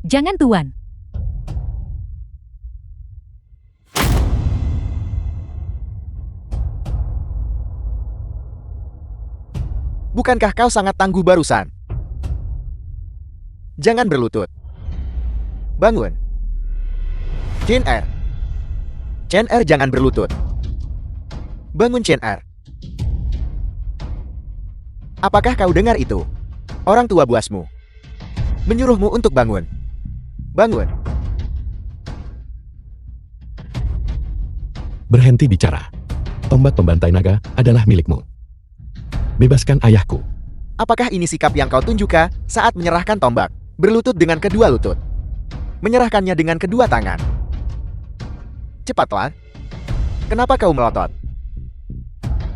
Jangan, Tuan. Bukankah kau sangat tangguh barusan? Jangan berlutut. Bangun. Chen Er. Chen Er, jangan berlutut. Bangun, Chen Er. Apakah kau dengar itu? Orang tua buasmu menyuruhmu untuk bangun. Bangun. Berhenti bicara. Tombak pembantai naga adalah milikmu. Bebaskan ayahku. Apakah ini sikap yang kau tunjukkan saat menyerahkan tombak? Berlutut dengan kedua lutut. Menyerahkannya dengan kedua tangan. Cepatlah. Kenapa kau melotot?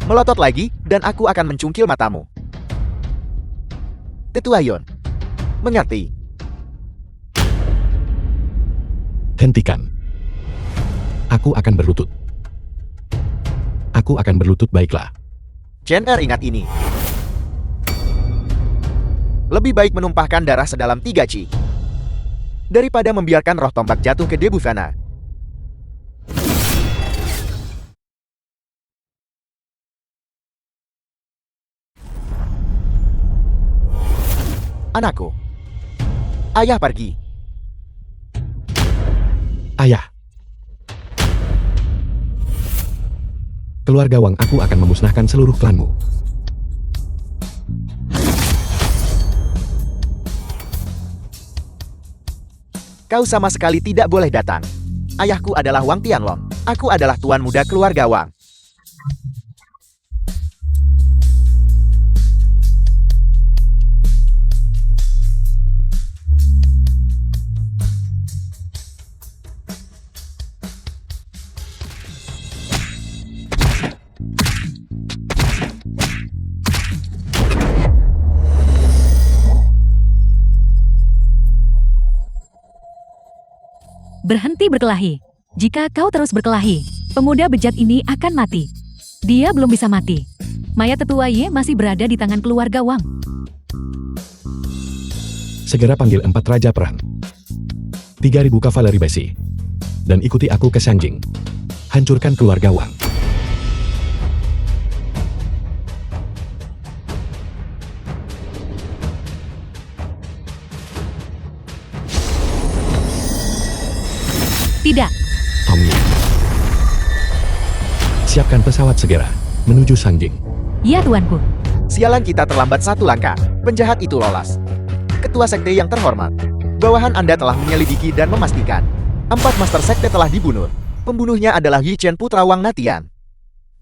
Melotot lagi, dan aku akan mencungkil matamu. Tetua Yon. Mengerti. Hentikan. Aku akan berlutut. Aku akan berlutut, baiklah. Chen Er, ingat ini. Lebih baik menumpahkan darah sedalam 3 chi daripada membiarkan roh tombak jatuh ke debu fana. Anakku. Ayah pergi. Ayah. Keluarga Wang, aku akan memusnahkan seluruh klanmu. Kau sama sekali tidak boleh datang. Ayahku adalah Wang Tianlong. Aku adalah tuan muda keluarga Wang. Berhenti berkelahi. Jika kau terus berkelahi, pemuda bejat ini akan mati. Dia belum bisa mati. mayat tetua Ye masih berada di tangan keluarga Wang. Segera panggil 4 raja perang. 3.000 kavaleri besi. Dan ikuti aku ke Shangjing. Hancurkan keluarga Wang. Tidak. Tommy. Siapkan pesawat segera. Menuju Shangjing. Ya tuanku. Sialan, kita terlambat 1 langkah. Penjahat itu lolos. Ketua Sekte yang terhormat, bawahan Anda telah menyelidiki dan memastikan 4 Master Sekte telah dibunuh. Pembunuhnya adalah Yi Chen, putra Wang Natian.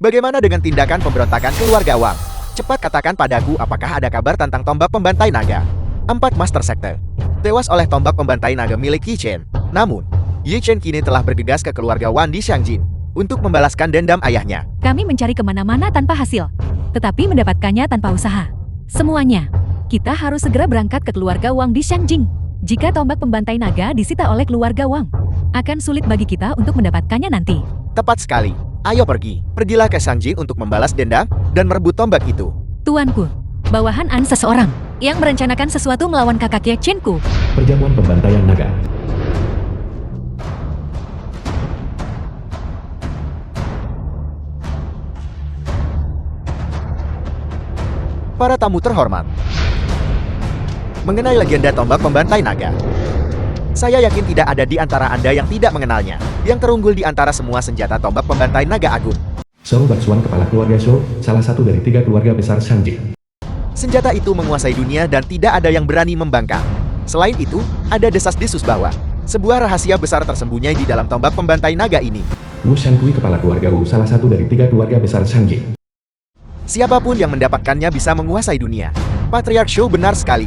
Bagaimana dengan tindakan pemberontakan keluarga Wang? Cepat katakan padaku, apakah ada kabar tentang tombak pembantai naga? 4 Master Sekte tewas oleh tombak pembantai naga milik Yi Chen. Namun, Yi Chen kini telah bergegas ke keluarga Wang di Shangjing untuk membalaskan dendam ayahnya. Kami mencari kemana-mana tanpa hasil, tetapi mendapatkannya tanpa usaha. Semuanya. Kita harus segera berangkat ke keluarga Wang di Shangjing. Jika tombak pembantai naga disita oleh keluarga Wang, akan sulit bagi kita untuk mendapatkannya nanti. Tepat sekali. Ayo pergi. Pergilah ke Shangjing untuk membalas dendam dan merebut tombak itu. Tuanku, bawahan An seseorang yang merencanakan sesuatu melawan kakak Ye Chen-ku. Perjamuan pembantaian naga. Para tamu terhormat, mengenai legenda tombak pembantai naga, saya yakin tidak ada di antara Anda yang tidak mengenalnya. Yang terunggul di antara semua senjata tombak pembantai naga agung. Shou Batsuan, kepala keluarga Shou, salah satu dari 3 keluarga besar Shangjing. Senjata itu menguasai dunia dan tidak ada yang berani membangkang. Selain itu, ada desas-desus bahwa sebuah rahasia besar tersembunyi di dalam tombak pembantai naga ini. Wu Shankui, kepala keluarga Wu, salah satu dari 3 keluarga besar Shangjing. Siapapun yang mendapatkannya bisa menguasai dunia. Patriark Shou benar sekali.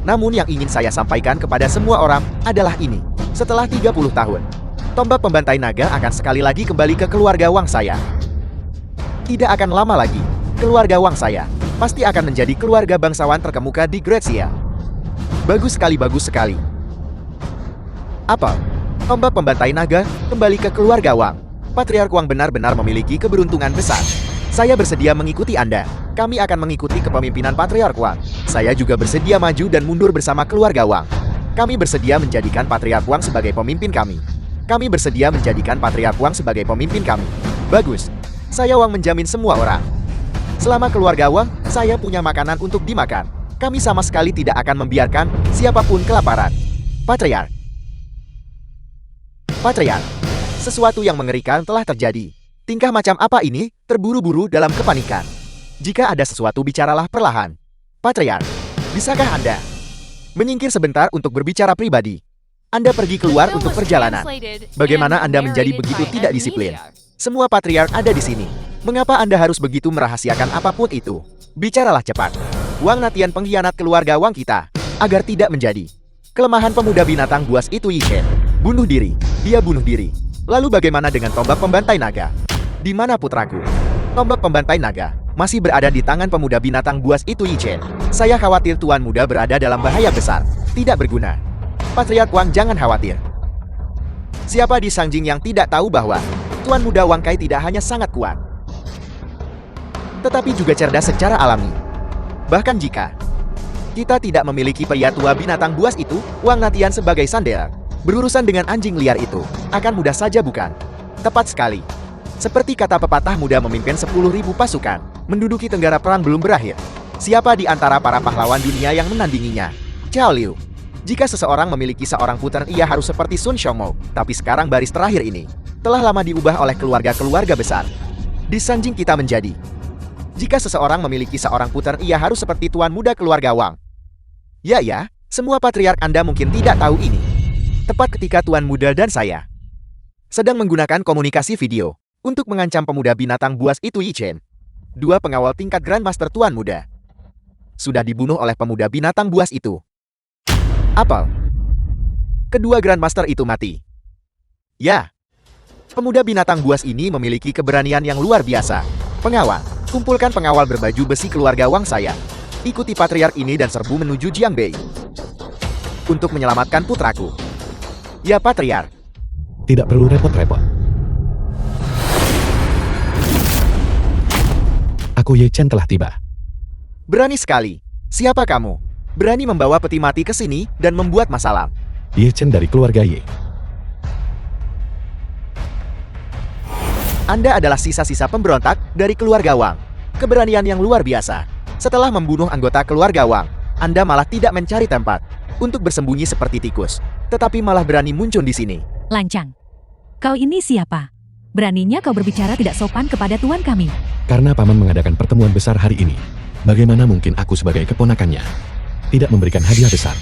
Namun yang ingin saya sampaikan kepada semua orang adalah ini. Setelah 30 tahun, tombak pembantai naga akan sekali lagi kembali ke keluarga Wang saya. Tidak akan lama lagi, keluarga Wang saya pasti akan menjadi keluarga bangsawan terkemuka di Grazia. Bagus sekali, bagus sekali. Apa? Tombak pembantai naga kembali ke keluarga Wang. Patriark Wang benar-benar memiliki keberuntungan besar. Saya bersedia mengikuti Anda. Kami akan mengikuti kepemimpinan Patriark Wang. Saya juga bersedia maju dan mundur bersama keluarga Wang. Kami bersedia menjadikan Patriark Wang sebagai pemimpin kami. Kami bersedia menjadikan Patriark Wang sebagai pemimpin kami. Bagus. Saya Wang menjamin semua orang. Selama keluarga Wang, saya punya makanan untuk dimakan. Kami sama sekali tidak akan membiarkan siapapun kelaparan. Patriark. Patriark. Sesuatu yang mengerikan telah terjadi. Tingkah macam apa ini? Terburu-buru dalam kepanikan. Jika ada sesuatu, bicaralah perlahan. Patriark, bisakah Anda menyingkir sebentar untuk berbicara pribadi? Anda pergi keluar untuk perjalanan. Bagaimana Anda menjadi begitu tidak disiplin? Semua patriark ada di sini. Mengapa Anda harus begitu merahasiakan apapun itu? Bicaralah cepat. Wang Natian pengkhianat keluarga Wang kita. Agar tidak menjadi kelemahan pemuda binatang buas itu Yi Chen. Bunuh diri. Dia bunuh diri. Lalu bagaimana dengan tombak pembantai naga? Di mana putraku? Tombak pembantai naga masih berada di tangan pemuda binatang buas itu Yi Chen. Saya khawatir Tuan Muda berada dalam bahaya besar. Tidak berguna. Patriark Wang, jangan khawatir. Siapa di Shangjing yang tidak tahu bahwa Tuan Muda Wang Kai tidak hanya sangat kuat, tetapi juga cerdas secara alami. Bahkan jika kita tidak memiliki pria tua binatang buas itu, Wang Natian sebagai sandera, berurusan dengan anjing liar itu akan mudah saja, bukan? Tepat sekali. Seperti kata pepatah, muda memimpin 10.000 pasukan. Menduduki tenggara perang belum berakhir. Siapa di antara para pahlawan dunia yang menandinginya? Xiao Liu. Jika seseorang memiliki seorang putra, ia harus seperti Sun Xiongmo. Tapi sekarang baris terakhir ini telah lama diubah oleh keluarga-keluarga besar. Di Shangjing kita menjadi, jika seseorang memiliki seorang putra, ia harus seperti tuan muda keluarga Wang. Ya, semua patriark Anda mungkin tidak tahu ini. Tepat ketika Tuan Muda dan saya sedang menggunakan komunikasi video untuk mengancam pemuda binatang buas itu Yi Chen, 2 pengawal tingkat Grandmaster Tuan Muda sudah dibunuh oleh pemuda binatang buas itu. Apa? Kedua Grandmaster itu mati. Ya, pemuda binatang buas ini memiliki keberanian yang luar biasa. Pengawal, kumpulkan pengawal berbaju besi keluarga Wang saya. Ikuti patriark ini dan serbu menuju Jiangbei untuk menyelamatkan putraku. Ya, patriark. Tidak perlu repot-repot. Aku Ye Chen telah tiba. Berani sekali. Siapa kamu? Berani membawa peti mati ke sini dan membuat masalah. Ye Chen dari keluarga Ye. Anda adalah sisa-sisa pemberontak dari keluarga Wang. Keberanian yang luar biasa. Setelah membunuh anggota keluarga Wang, Anda malah tidak mencari tempat untuk bersembunyi seperti tikus, tetapi malah berani muncul di sini. Lancang. Kau ini siapa? Beraninya kau berbicara tidak sopan kepada tuan kami. Karena paman mengadakan pertemuan besar hari ini, bagaimana mungkin aku sebagai keponakannya tidak memberikan hadiah besar?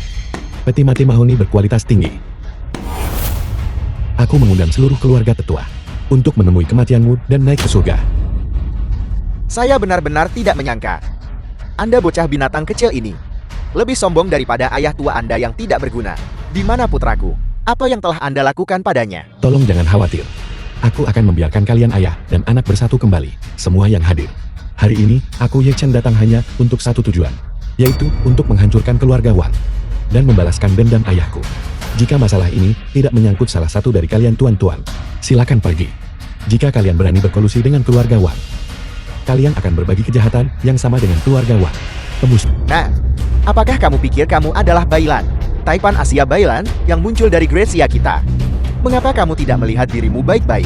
Peti mati mahoni berkualitas tinggi. Aku mengundang seluruh keluarga tetua untuk menemui kematianmu dan naik ke surga. Saya benar-benar tidak menyangka. Anda bocah binatang kecil ini lebih sombong daripada ayah tua Anda yang tidak berguna. Di mana putraku? Apa yang telah Anda lakukan padanya? Tolong jangan khawatir. Aku akan membiarkan kalian ayah dan anak bersatu kembali, semua yang hadir. Hari ini, aku Ye Chen datang hanya untuk satu tujuan, yaitu untuk menghancurkan keluarga Wang dan membalaskan dendam ayahku. Jika masalah ini tidak menyangkut salah satu dari kalian tuan-tuan, silakan pergi. Jika kalian berani berkolusi dengan keluarga Wang, kalian akan berbagi kejahatan yang sama dengan keluarga Wang. Tembus. Nah, apakah kamu pikir kamu adalah Bailan, Taipan Asia Bailan yang muncul dari Gracia kita? Mengapa kamu tidak melihat dirimu baik-baik?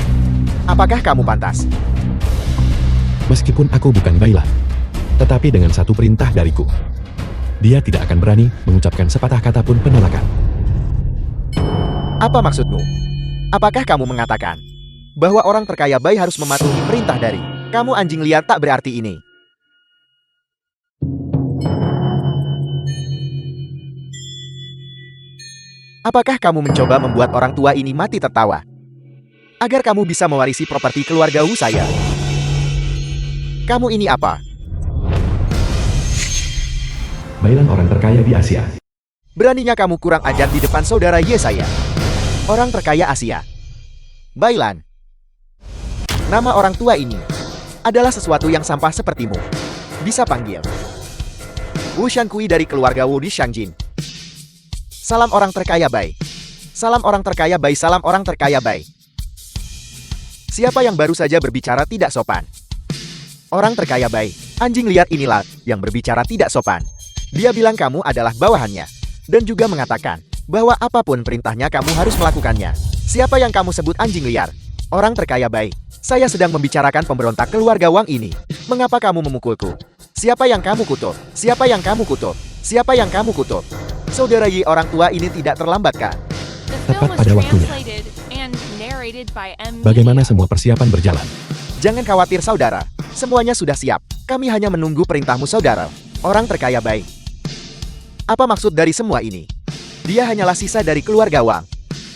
Apakah kamu pantas? Meskipun aku bukan Bailan, tetapi dengan satu perintah dariku, dia tidak akan berani mengucapkan sepatah kata pun penolakan. Apa maksudmu? Apakah kamu mengatakan bahwa orang terkaya Bai harus mematuhi perintah dari kamu anjing liar tak berarti ini? Apakah kamu mencoba membuat orang tua ini mati tertawa? Agar kamu bisa mewarisi properti keluarga Wu saya. Kamu ini apa? Bailan orang terkaya di Asia. Beraninya kamu kurang ajar di depan saudara Ye saya. Orang terkaya Asia. Bailan. Nama orang tua ini adalah sesuatu yang sampah sepertimu. Bisa panggil Wu Shankui dari keluarga Wu di Shangjin. Salam orang terkaya Bai. Salam orang terkaya Bai. Salam orang terkaya Bai. Siapa yang baru saja berbicara tidak sopan? Orang terkaya Bai. Anjing liar inilah yang berbicara tidak sopan. Dia bilang kamu adalah bawahannya. Dan juga mengatakan bahwa apapun perintahnya kamu harus melakukannya. Siapa yang kamu sebut anjing liar? Orang terkaya Bai. Saya sedang membicarakan pemberontak keluarga Wang ini. Mengapa kamu memukulku? Siapa yang kamu kutuk? Siapa yang kamu kutuk? Siapa yang kamu kutuk? Saudara Yi orang tua ini tidak terlambat kan? Tepat pada waktunya. Bagaimana semua persiapan berjalan? Jangan khawatir saudara. Semuanya sudah siap. Kami hanya menunggu perintahmu saudara. Orang terkaya Bai. Apa maksud dari semua ini? Dia hanyalah sisa dari keluarga Wang.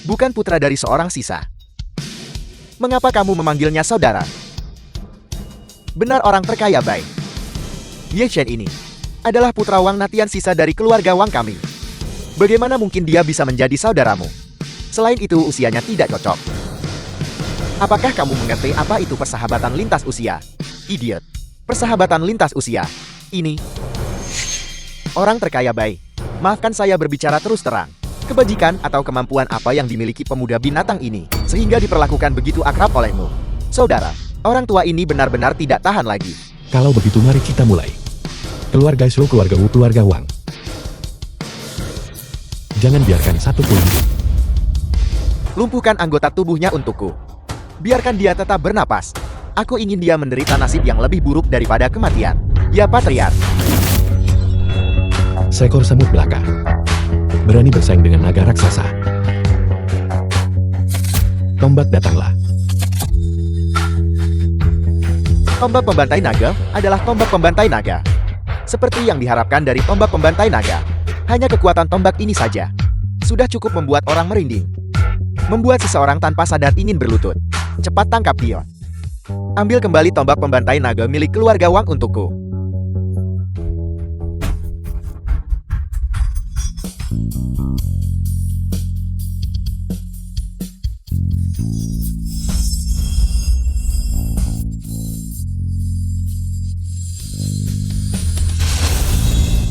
Bukan putra dari seorang sisa. Mengapa kamu memanggilnya saudara? Benar orang terkaya Bai. Ye Chen ini adalah putra Wang Natian sisa dari keluarga Wang kami. Bagaimana mungkin dia bisa menjadi saudaramu? Selain itu usianya tidak cocok. Apakah kamu mengerti apa itu persahabatan lintas usia? Idiot. Persahabatan lintas usia. Ini. Orang terkaya Bai. Maafkan saya berbicara terus terang. Kebajikan atau kemampuan apa yang dimiliki pemuda binatang ini, sehingga diperlakukan begitu akrab olehmu? Saudara, orang tua ini benar-benar tidak tahan lagi. Kalau begitu mari kita mulai. Keluarga Shu, keluarga Wu, keluarga Wang. Jangan biarkan satu pun hidup. Lumpuhkan anggota tubuhnya untukku. Biarkan dia tetap bernapas. Aku ingin dia menderita nasib yang lebih buruk daripada kematian. Ya Patriark. Seekor semut belaka. Berani bersaing dengan naga raksasa. Tombak datanglah. Tombak pembantai naga adalah tombak pembantai naga. Seperti yang diharapkan dari tombak pembantai naga. Hanya kekuatan tombak ini saja sudah cukup membuat orang merinding. Membuat seseorang tanpa sadar ingin berlutut. Cepat tangkap dia. Ambil kembali tombak pembantai naga milik keluarga Wang untukku.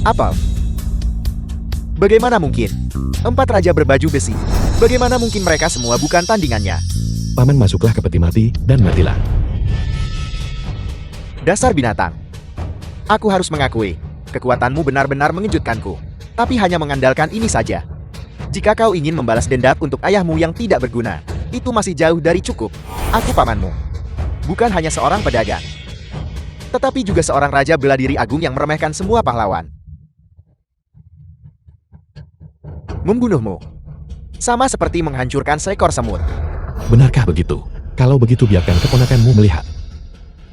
Apa? Bagaimana mungkin? 4 raja berbaju besi. Bagaimana mungkin mereka semua bukan tandingannya? Paman masuklah ke peti mati dan matilah. Dasar binatang. Aku harus mengakui, kekuatanmu benar-benar mengejutkanku. Tapi hanya mengandalkan ini saja. Jika kau ingin membalas dendam untuk ayahmu yang tidak berguna, itu masih jauh dari cukup. Aku pamanmu. Bukan hanya seorang pedagang, tetapi juga seorang raja bela diri agung yang meremehkan semua pahlawan. Membunuhmu sama seperti menghancurkan seekor semut. Benarkah begitu? Kalau begitu biarkan keponakanmu melihat.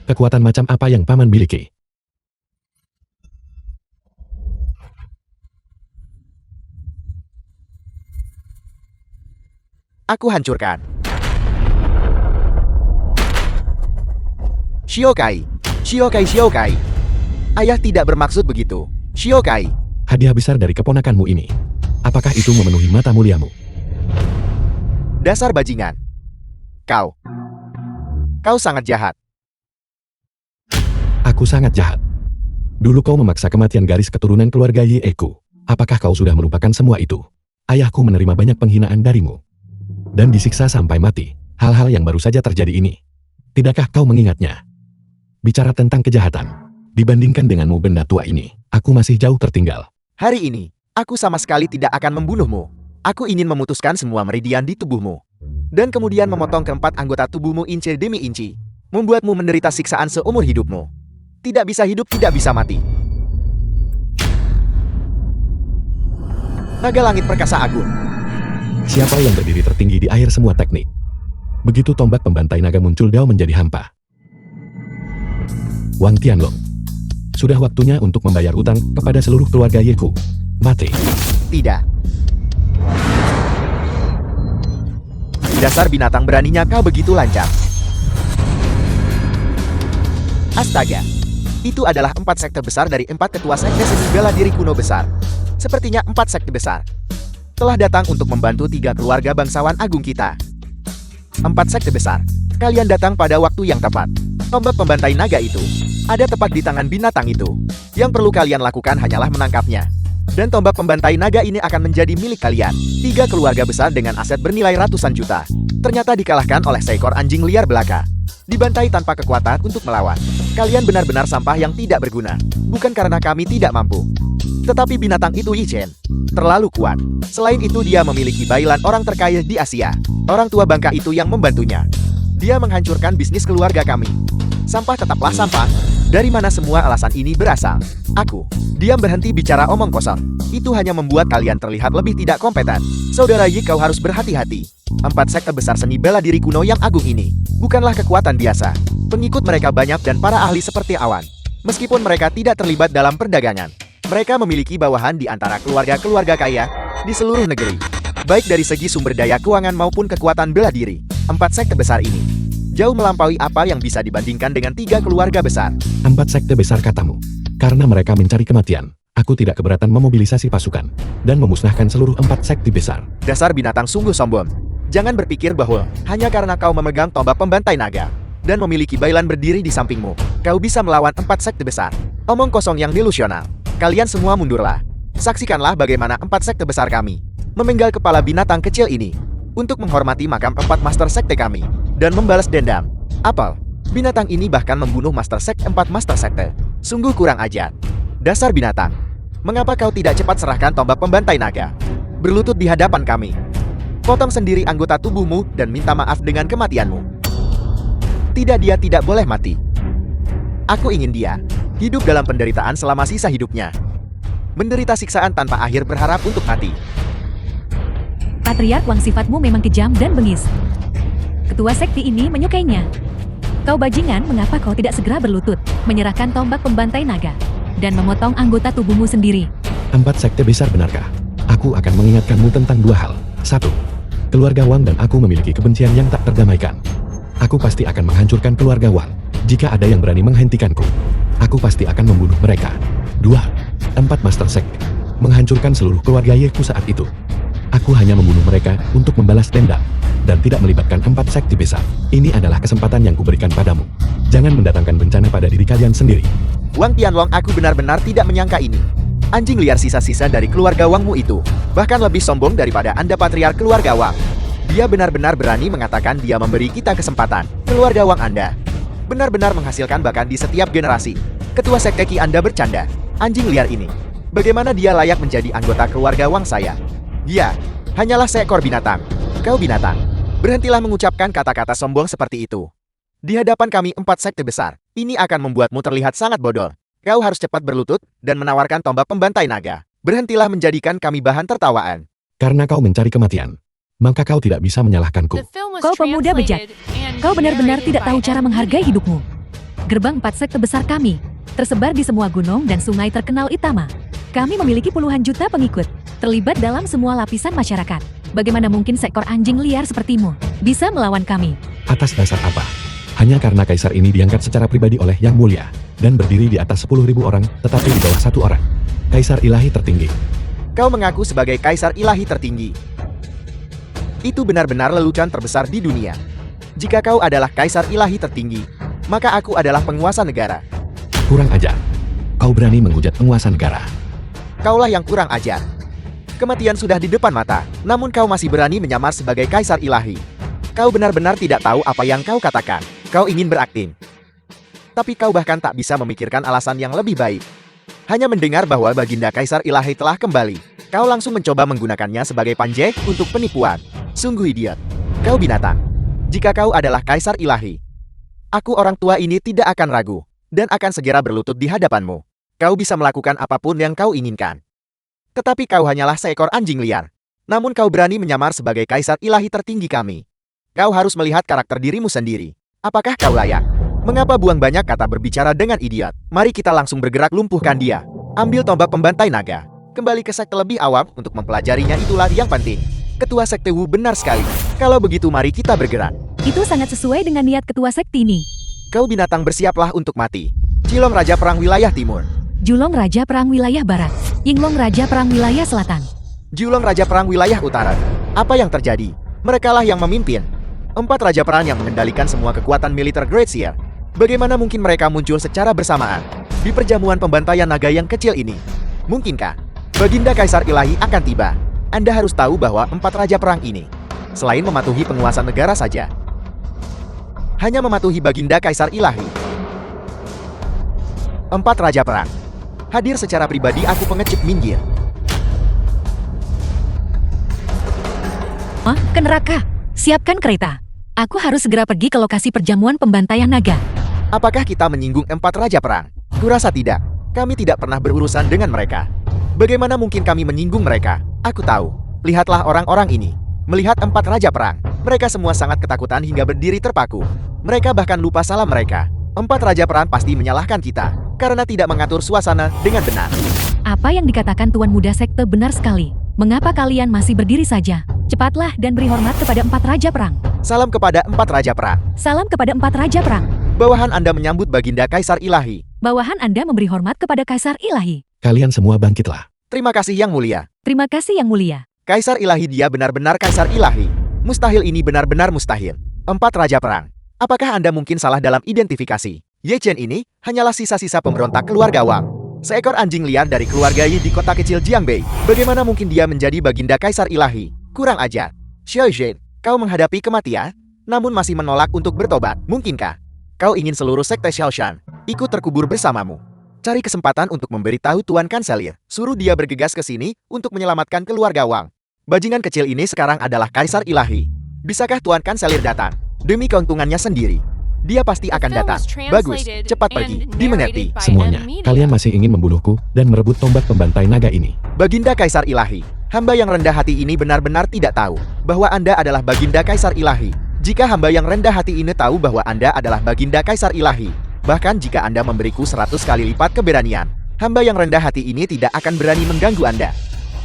Kekuatan macam apa yang paman miliki? Aku hancurkan. Shiokai. Shiokai. Ayah tidak bermaksud begitu. Shiokai. Hadiah besar dari keponakanmu ini. Apakah itu memenuhi mata muliamu? Dasar bajingan. Kau sangat jahat. Aku sangat jahat. Dulu kau memaksa kematian garis keturunan keluarga Yeku. Apakah kau sudah melupakan semua itu? Ayahku menerima banyak penghinaan darimu. Dan disiksa sampai mati. Hal-hal yang baru saja terjadi ini. Tidakkah kau mengingatnya? Bicara tentang kejahatan. Dibandingkan denganmu benda tua ini, aku masih jauh tertinggal. Hari ini, aku sama sekali tidak akan membunuhmu. Aku ingin memutuskan semua meridian di tubuhmu. Dan kemudian memotong keempat anggota tubuhmu inci demi inci. Membuatmu menderita siksaan seumur hidupmu. Tidak bisa hidup, tidak bisa mati. Naga langit perkasa agung. Siapa yang berdiri tertinggi di akhir semua teknik? Begitu tombak pembantai naga muncul, Dao menjadi hampa. Wang Tianlong. Sudah waktunya untuk membayar utang kepada seluruh keluarga Yeku. Mati. Tidak. Dasar binatang, beraninya kau begitu lancang. Astaga. Itu adalah 4 sekte besar dari 4 ketua sekte seni bela diri kuno besar. Sepertinya 4 sekte besar telah datang untuk membantu 3 keluarga bangsawan agung kita. 4 sekte besar. Kalian datang pada waktu yang tepat. Tombak pembantai naga itu ada tepat di tangan binatang itu. Yang perlu kalian lakukan hanyalah menangkapnya. Dan tombak pembantai naga ini akan menjadi milik kalian. 3 keluarga besar dengan aset bernilai ratusan juta. Ternyata dikalahkan oleh seekor anjing liar belaka. Dibantai tanpa kekuatan untuk melawan. Kalian benar-benar sampah yang tidak berguna. Bukan karena kami tidak mampu, tetapi binatang itu Yi Chen terlalu kuat. Selain itu dia memiliki bailan orang terkaya di Asia. Orang tua bangka itu yang membantunya. Dia menghancurkan bisnis keluarga kami. Sampah tetaplah sampah. Dari mana semua alasan ini berasal? Aku. Diam, berhenti bicara omong kosong. Itu hanya membuat kalian terlihat lebih tidak kompeten. Saudara Yi, kau harus berhati-hati. 4 sekte besar seni bela diri kuno yang agung ini bukanlah kekuatan biasa. Pengikut mereka banyak dan para ahli seperti awan. Meskipun mereka tidak terlibat dalam perdagangan, mereka memiliki bawahan di antara keluarga-keluarga kaya di seluruh negeri. Baik dari segi sumber daya keuangan maupun kekuatan bela diri, 4 sekte besar ini jauh melampaui apa yang bisa dibandingkan dengan 3 keluarga besar. 4 sekte besar katamu. Karena mereka mencari kematian, aku tidak keberatan memobilisasi pasukan dan memusnahkan seluruh 4 sekte besar. Dasar binatang sungguh sombong. Jangan berpikir bahwa hanya karena kau memegang tombak pembantai naga dan memiliki bailan berdiri di sampingmu, kau bisa melawan 4 sekte besar. Omong kosong yang delusional. Kalian semua mundurlah. Saksikanlah bagaimana 4 sekte besar kami memenggal kepala binatang kecil ini untuk menghormati makam 4 master sekte kami dan membalas dendam. Apel, binatang ini bahkan membunuh master sekte 4 master sekte. Sungguh kurang ajar. Dasar binatang. Mengapa kau tidak cepat serahkan tombak pembantai naga? Berlutut di hadapan kami. Potong sendiri anggota tubuhmu dan minta maaf dengan kematianmu. Tidak, dia tidak boleh mati. Aku ingin dia hidup dalam penderitaan selama sisa hidupnya. Menderita siksaan tanpa akhir berharap untuk mati. Patriark Wang, sifatmu memang kejam dan bengis. Ketua sekte ini menyukainya. Kau bajingan, mengapa kau tidak segera berlutut, menyerahkan tombak pembantai naga, dan memotong anggota tubuhmu sendiri? 4 sekte besar, benarkah? Aku akan mengingatkanmu tentang 2 hal. 1. Keluarga Wang dan aku memiliki kebencian yang tak terdamaikan. Aku pasti akan menghancurkan keluarga Wang. Jika ada yang berani menghentikanku, aku pasti akan membunuh mereka. 2. 4 master sekte menghancurkan seluruh keluarga Yeku saat itu. Aku hanya membunuh mereka untuk membalas dendam dan tidak melibatkan 4 sekte besar. Ini adalah kesempatan yang kuberikan padamu. Jangan mendatangkan bencana pada diri kalian sendiri. Wang Tianlong, aku benar-benar tidak menyangka ini. Anjing liar sisa-sisa dari keluarga Wangmu itu bahkan lebih sombong daripada Anda, patriark keluarga Wang. Dia benar-benar berani mengatakan dia memberi kita kesempatan. Keluarga Wang Anda benar-benar menghasilkan bahkan di setiap generasi. Ketua Sekte Qi Anda bercanda. Anjing liar ini. Bagaimana dia layak menjadi anggota keluarga Wang saya? Dia hanyalah seekor binatang. Kau binatang. Berhentilah mengucapkan kata-kata sombong seperti itu. Di hadapan kami 4 sekte besar, ini akan membuatmu terlihat sangat bodoh. Kau harus cepat berlutut dan menawarkan tombak pembantai naga. Berhentilah menjadikan kami bahan tertawaan. Karena kau mencari kematian, maka kau tidak bisa menyalahkanku. Kau pemuda bejat. Kau benar-benar tidak tahu cara menghargai hidupmu. Gerbang 4 sekte besar kami tersebar di semua gunung dan sungai terkenal Itama. Kami memiliki puluhan juta pengikut, terlibat dalam semua lapisan masyarakat. Bagaimana mungkin seekor anjing liar sepertimu bisa melawan kami? Atas dasar apa? Hanya karena kaisar ini diangkat secara pribadi oleh Yang Mulia, dan berdiri di atas 10.000 orang, tetapi di bawah 1 orang. Kaisar ilahi tertinggi. Kau mengaku sebagai kaisar ilahi tertinggi. Itu benar-benar lelucon terbesar di dunia. Jika kau adalah kaisar ilahi tertinggi, maka aku adalah penguasa negara. Kurang ajar. Kau berani menghujat penguasa negara. Kaulah yang kurang ajar. Kematian sudah di depan mata, namun kau masih berani menyamar sebagai kaisar ilahi. Kau benar-benar tidak tahu apa yang kau katakan. Kau ingin berakting. Tapi kau bahkan tak bisa memikirkan alasan yang lebih baik. Hanya mendengar bahwa baginda kaisar ilahi telah kembali, kau langsung mencoba menggunakannya sebagai panjek untuk penipuan. Sungguh idiot. Kau binatang. Jika kau adalah kaisar ilahi, aku orang tua ini tidak akan ragu, dan akan segera berlutut di hadapanmu. Kau bisa melakukan apapun yang kau inginkan. Tetapi kau hanyalah seekor anjing liar. Namun kau berani menyamar sebagai kaisar ilahi tertinggi kami. Kau harus melihat karakter dirimu sendiri. Apakah kau layak? Mengapa buang banyak kata berbicara dengan idiot? Mari kita langsung bergerak lumpuhkan dia. Ambil tombak pembantai naga. Kembali ke sekte lebih awam untuk mempelajarinya, itulah yang penting. Ketua Sekte Wu benar sekali. Kalau begitu mari kita bergerak. Itu sangat sesuai dengan niat ketua sekte ini. Kau binatang bersiaplah untuk mati. Cilong Raja Perang Wilayah Timur. Julong Raja Perang Wilayah Barat. Yinglong Raja Perang Wilayah Selatan. Julong Raja Perang Wilayah Utara. Apa yang terjadi? Merekalah yang memimpin. 4 Raja Perang yang mengendalikan semua kekuatan militer Great Seer. Bagaimana mungkin mereka muncul secara bersamaan di perjamuan pembantaian naga yang kecil ini? Mungkinkah Baginda Kaisar Ilahi akan tiba? Anda harus tahu bahwa 4 Raja Perang ini, selain mematuhi penguasa negara saja, hanya mematuhi Baginda Kaisar Ilahi. 4 Raja Perang hadir secara pribadi, aku pengecip minggir. Ke neraka. Siapkan kereta. Aku harus segera pergi ke lokasi perjamuan pembantaian naga. Apakah kita menyinggung 4 Raja Perang? Kurasa tidak. Kami tidak pernah berurusan dengan mereka. Bagaimana mungkin kami menyinggung mereka? Aku tahu. Lihatlah orang-orang ini. Melihat 4 Raja Perang, mereka semua sangat ketakutan hingga berdiri terpaku. Mereka bahkan lupa salah mereka. 4 Raja Perang pasti menyalahkan kita karena tidak mengatur suasana dengan benar. Apa yang dikatakan Tuan Muda Sekte benar sekali. Mengapa kalian masih berdiri saja? Cepatlah dan beri hormat kepada 4 Raja Perang. Salam kepada 4 Raja Perang. Salam kepada 4 Raja Perang. Bawahan Anda menyambut Baginda Kaisar Ilahi. Bawahan Anda memberi hormat kepada Kaisar Ilahi. Kalian semua bangkitlah. Terima kasih Yang Mulia. Terima kasih Yang Mulia. Kaisar Ilahi, dia benar-benar Kaisar Ilahi. Mustahil, ini benar-benar mustahil. 4 Raja Perang. Apakah Anda mungkin salah dalam identifikasi? Ye Chen ini hanyalah sisa-sisa pemberontak keluarga Wang. Seekor anjing liar dari keluarga Yi di kota kecil Jiangbei. Bagaimana mungkin dia menjadi Baginda Kaisar Ilahi? Kurang ajar. Xiao Zhen, kau menghadapi kematian, namun masih menolak untuk bertobat. Mungkinkah kau ingin seluruh sekte Xiaoshan ikut terkubur bersamamu? Cari kesempatan untuk memberitahu Tuan Kanselir. Suruh dia bergegas ke sini untuk menyelamatkan keluarga Wang. Bajingan kecil ini sekarang adalah Kaisar Ilahi. Bisakah Tuan Kanselir datang? Demi keuntungannya sendiri. Dia pasti akan datang. Bagus, cepat pergi. Dimengerti. Semuanya, kalian masih ingin membunuhku dan merebut tombak pembantai naga ini. Baginda Kaisar Ilahi, hamba yang rendah hati ini benar-benar tidak tahu bahwa Anda adalah Baginda Kaisar Ilahi. Jika hamba yang rendah hati ini tahu bahwa Anda adalah Baginda Kaisar Ilahi, bahkan jika Anda memberiku 100 kali lipat keberanian, hamba yang rendah hati ini tidak akan berani mengganggu Anda.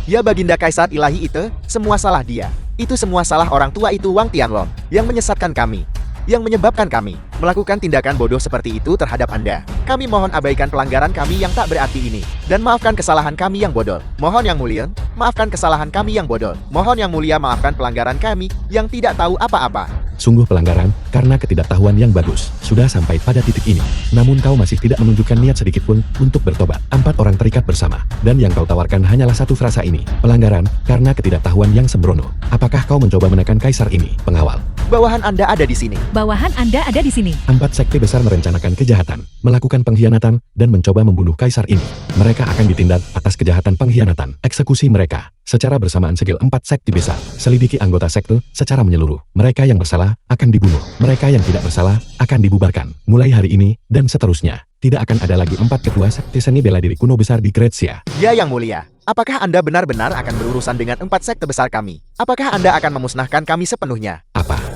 Ya Baginda Kaisar Ilahi, itu semua salah dia. Itu semua salah orang tua itu Wang Tianlong yang menyesatkan kami, yang menyebabkan kami melakukan tindakan bodoh seperti itu terhadap Anda. Kami mohon abaikan pelanggaran kami yang tak berarti ini, dan maafkan kesalahan kami yang bodoh. Mohon Yang Mulia, maafkan kesalahan kami yang bodoh. Mohon Yang Mulia, maafkan pelanggaran kami yang tidak tahu apa-apa. Sungguh pelanggaran, karena ketidaktahuan yang bagus. Sudah sampai pada titik ini, namun kau masih tidak menunjukkan niat sedikitpun untuk bertobat. 4 orang terikat bersama, dan yang kau tawarkan hanyalah satu frasa ini. Pelanggaran, karena ketidaktahuan yang sembrono. Apakah kau mencoba menekan kaisar ini, pengawal? Bawahan Anda ada di sini. Bawahan Anda ada di sini. 4 sekte besar merencanakan kejahatan, melakukan pengkhianatan, dan mencoba membunuh kaisar ini. Mereka akan ditindak atas kejahatan pengkhianatan. Eksekusi mereka secara bersamaan segel 4 sekte besar. Selidiki anggota sekte secara menyeluruh. Mereka yang bersalah akan dibunuh. Mereka yang tidak bersalah akan dibubarkan. Mulai hari ini dan seterusnya. Tidak akan ada lagi 4 ketua sekte seni bela diri kuno besar di Grazia. Ya Yang Mulia, apakah Anda benar-benar akan berurusan dengan 4 sekte besar kami? Apakah Anda akan memusnahkan kami sepenuhnya?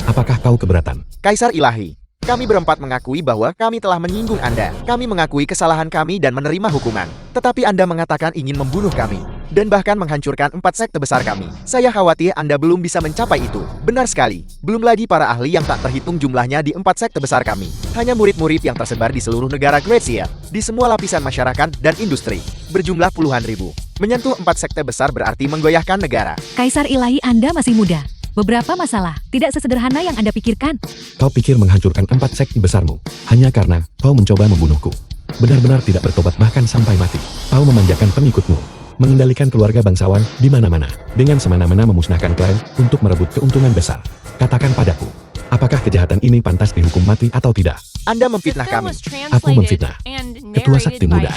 Apakah kau keberatan? Kaisar Ilahi, kami berempat mengakui bahwa kami telah menyinggung Anda. Kami mengakui kesalahan kami dan menerima hukuman. Tetapi Anda mengatakan ingin membunuh kami. Dan bahkan menghancurkan 4 sekte besar kami. Saya khawatir Anda belum bisa mencapai itu. Benar sekali. Belum lagi para ahli yang tak terhitung jumlahnya di 4 sekte besar kami. Hanya murid-murid yang tersebar di seluruh negara Grazia. Di semua lapisan masyarakat dan industri. Berjumlah puluhan ribu. Menyentuh 4 sekte besar berarti menggoyahkan negara. Kaisar Ilahi, Anda masih muda. Beberapa masalah tidak sesederhana yang Anda pikirkan. Kau pikir menghancurkan 4 sekte besarmu hanya karena kau mencoba membunuhku. Benar-benar tidak bertobat bahkan sampai mati. Kau memanjakan pengikutmu, mengendalikan keluarga bangsawan di mana-mana, dengan semena-mena memusnahkan klan untuk merebut keuntungan besar. Katakan padaku, apakah kejahatan ini pantas dihukum mati atau tidak? Anda memfitnah kami. Aku memfitnah. Ketua Sakti Muda.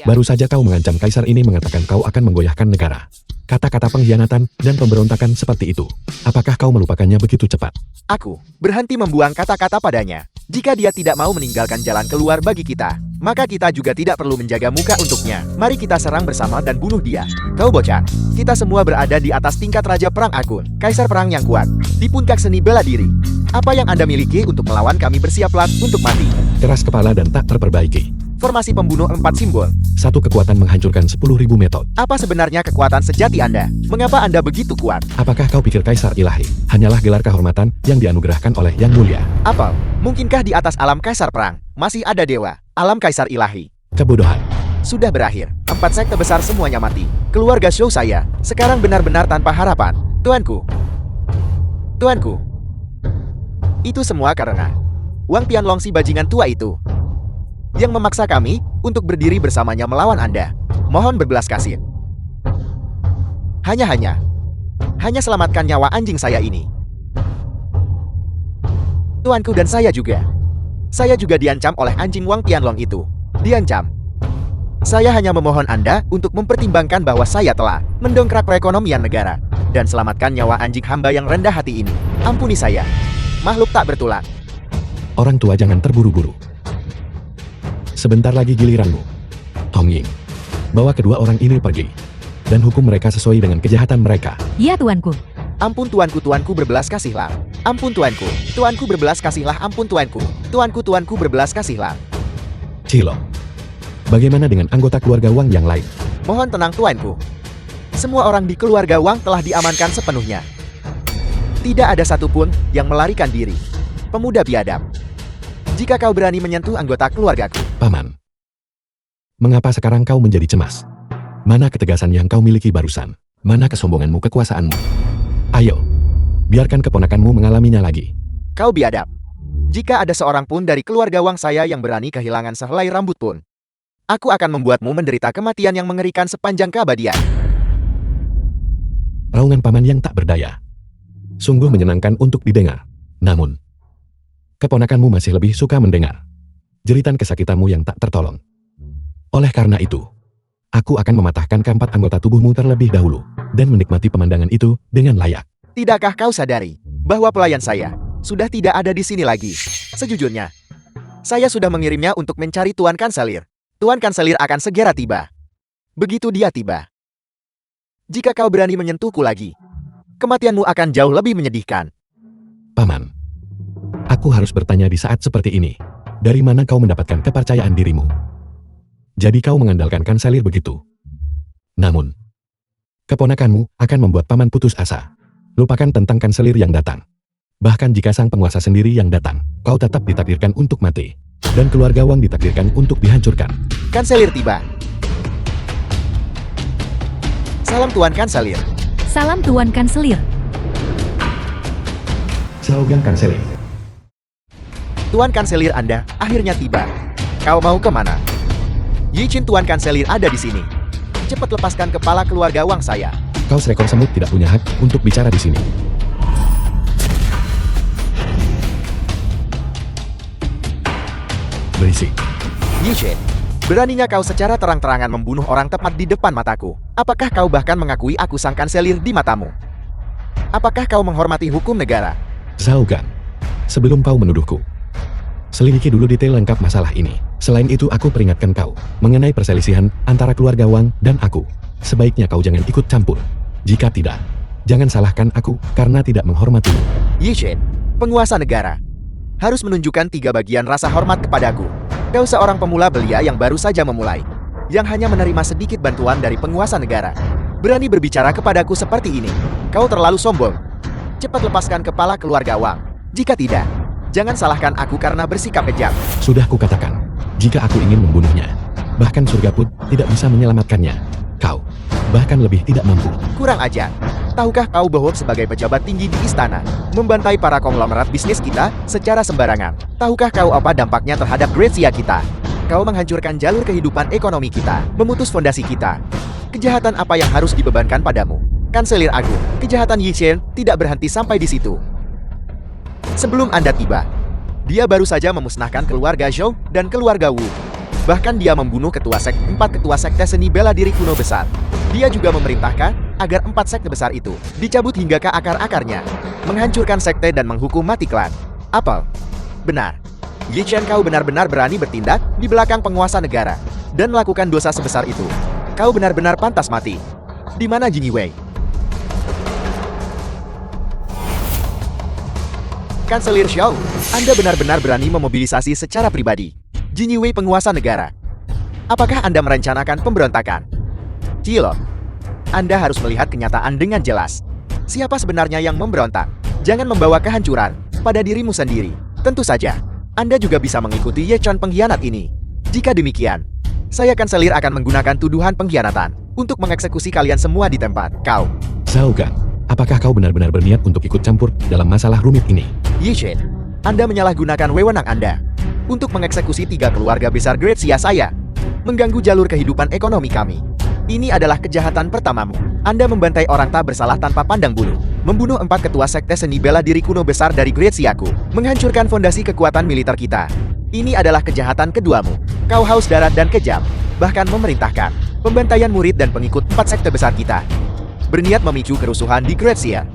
Baru saja kau mengancam kaisar ini mengatakan kau akan menggoyahkan negara. Kata-kata pengkhianatan dan pemberontakan seperti itu. Apakah kau melupakannya begitu cepat? Aku berhenti membuang kata-kata padanya. Jika dia tidak mau meninggalkan jalan keluar bagi kita, maka kita juga tidak perlu menjaga muka untuknya. Mari kita serang bersama dan bunuh dia. Kau bocah, kita semua berada di atas tingkat Raja Perang Agun, Kaisar Perang yang kuat, di puncak seni bela diri. Apa yang Anda miliki untuk melawan kami? Bersiaplah untuk mati. Keras kepala dan tak terperbaiki. Formasi pembunuh 4 simbol. Satu kekuatan menghancurkan 10.000 metode. Apa sebenarnya kekuatan sejati Anda? Mengapa Anda begitu kuat? Apakah kau pikir Kaisar Ilahi hanyalah gelar kehormatan yang dianugerahkan oleh Yang Mulia? Apa? Mungkinkah di atas alam Kaisar Perang masih ada dewa? Alam Kaisar Ilahi. Kebodohan. Sudah berakhir. 4 sekte besar semuanya mati. Keluarga Show saya sekarang benar-benar tanpa harapan. Tuanku. Tuanku. Itu semua karena Wang Tianlong si bajingan tua itu yang memaksa kami untuk berdiri bersamanya melawan Anda. Mohon berbelas kasih. Hanya selamatkan nyawa anjing saya ini. Tuanku dan saya juga. Saya juga diancam oleh anjing Wang Tianlong itu. Diancam. Saya hanya memohon Anda untuk mempertimbangkan bahwa saya telah mendongkrak perekonomian negara dan selamatkan nyawa anjing hamba yang rendah hati ini. Ampuni saya, makhluk tak bertulang. Orang tua jangan terburu-buru. Sebentar lagi giliranmu. Tong Ying, bawa kedua orang ini pergi dan hukum mereka sesuai dengan kejahatan mereka. Ya tuanku. Ampun tuanku, tuanku berbelas kasihlah. Ampun tuanku, tuanku berbelas kasihlah. Ampun tuanku, tuanku berbelas kasihlah. Cilo, bagaimana dengan anggota keluarga Wang yang lain? Mohon tenang tuanku. Semua orang di keluarga Wang telah diamankan sepenuhnya. Tidak ada satupun yang melarikan diri. Pemuda biadab. Jika kau berani menyentuh anggota keluargaku. Paman, mengapa sekarang kau menjadi cemas? Mana ketegasan yang kau miliki barusan? Mana kesombonganmu, kekuasaanmu? Ayo, biarkan keponakanmu mengalaminya lagi. Kau biadab. Jika ada seorang pun dari keluarga Wang saya yang berani kehilangan sehelai rambut pun, aku akan membuatmu menderita kematian yang mengerikan sepanjang keabadian. Raungan paman yang tak berdaya. Sungguh menyenangkan untuk didengar. Namun, keponakanmu masih lebih suka mendengar jeritan kesakitanmu yang tak tertolong. Oleh karena itu, aku akan mematahkan keempat anggota tubuhmu terlebih dahulu dan menikmati pemandangan itu dengan layak. Tidakkah kau sadari bahwa pelayan saya sudah tidak ada di sini lagi? Sejujurnya, saya sudah mengirimnya untuk mencari Tuan Kanselir. Tuan Kanselir akan segera tiba. Begitu dia tiba, jika kau berani menyentuhku lagi, kematianmu akan jauh lebih menyedihkan. Paman, aku harus bertanya di saat seperti ini. Dari mana kau mendapatkan kepercayaan dirimu? Jadi kau mengandalkan Kanselir begitu? Namun, keponakanmu akan membuat paman putus asa. Lupakan tentang Kanselir yang datang. Bahkan jika sang penguasa sendiri yang datang, kau tetap ditakdirkan untuk mati. Dan keluarga Wang ditakdirkan untuk dihancurkan. Kanselir tiba. Salam Tuan Kanselir. Salam Tuan Kanselir. Slogan Kanselir. Tuan Kanselir Anda akhirnya tiba. Kau mau kemana? Yichin, Tuan Kanselir ada di sini. Cepat lepaskan kepala keluarga Wang saya. Kau seekor semut tidak punya hak untuk bicara di sini. berisik. Yi Shen, beraninya kau secara terang-terangan membunuh orang tepat di depan mataku. Apakah kau bahkan mengakui aku sang kanselir di matamu? Apakah kau menghormati hukum negara? Zhao Gang, sebelum kau menuduhku, selidiki dulu detail lengkap masalah ini. Selain itu aku peringatkan kau mengenai perselisihan antara keluarga Wang dan aku. Sebaiknya kau jangan ikut campur. Jika tidak, jangan salahkan aku karena tidak menghormatimu. Yi Shen, penguasa negara, harus menunjukkan 3 bagian rasa hormat kepadaku. Kau seorang pemula belia yang baru saja memulai, yang hanya menerima sedikit bantuan dari penguasa negara. Berani berbicara kepadaku seperti ini. Kau terlalu sombong. Cepat lepaskan kepala keluarga Wang. Jika tidak, jangan salahkan aku karena bersikap kejam. Sudah kukatakan, jika aku ingin membunuhnya, bahkan surga pun tidak bisa menyelamatkannya. Kau, bahkan lebih tidak mampu. Kurang ajar. Tahukah kau bahwa sebagai pejabat tinggi di istana, membantai para konglomerat bisnis kita secara sembarangan? Tahukah kau apa dampaknya terhadap Gracia kita? Kau menghancurkan jalur kehidupan ekonomi kita, memutus fondasi kita. Kejahatan apa yang harus dibebankan padamu? Kanselir Agung, kejahatan Yi Shen tidak berhenti sampai di situ. Sebelum Anda tiba, dia baru saja memusnahkan keluarga Zhou dan keluarga Wu. Bahkan dia membunuh 4 ketua sekte seni bela diri kuno besar. Dia juga memerintahkan agar 4 sekte besar itu dicabut hingga ke akar-akarnya, menghancurkan sekte dan menghukum mati klan. Apa? Benar. Yi Shen, kau benar-benar berani bertindak di belakang penguasa negara dan melakukan dosa sebesar itu. Kau benar-benar pantas mati. Di mana Jing Wei? Kanselir Xiao, Anda benar-benar berani memobilisasi secara pribadi Jing Wei, penguasa negara. Apakah Anda merencanakan pemberontakan? Cilo, Anda harus melihat kenyataan dengan jelas. Siapa sebenarnya yang memberontak? Jangan membawa kehancuran pada dirimu sendiri. Tentu saja, Anda juga bisa mengikuti Ye Chen pengkhianat ini. Jika demikian, saya kanselir akan menggunakan tuduhan pengkhianatan untuk mengeksekusi kalian semua di tempat. Kau, Zhao Gang, apakah kau benar-benar berniat untuk ikut campur dalam masalah rumit ini? Yi Shen, Anda menyalahgunakan wewenang Anda untuk mengeksekusi 3 keluarga besar Gracia saya, mengganggu jalur kehidupan ekonomi kami. Ini adalah kejahatan pertamamu. Anda membantai orang tak bersalah tanpa pandang bulu, membunuh 4 ketua sekte seni bela diri kuno besar dari Graciaku, menghancurkan fondasi kekuatan militer kita. Ini adalah kejahatan keduamu. Kau haus darah dan kejam, bahkan memerintahkan pembantaian murid dan pengikut 4 sekte besar kita. Berniat memicu kerusuhan di Gracia.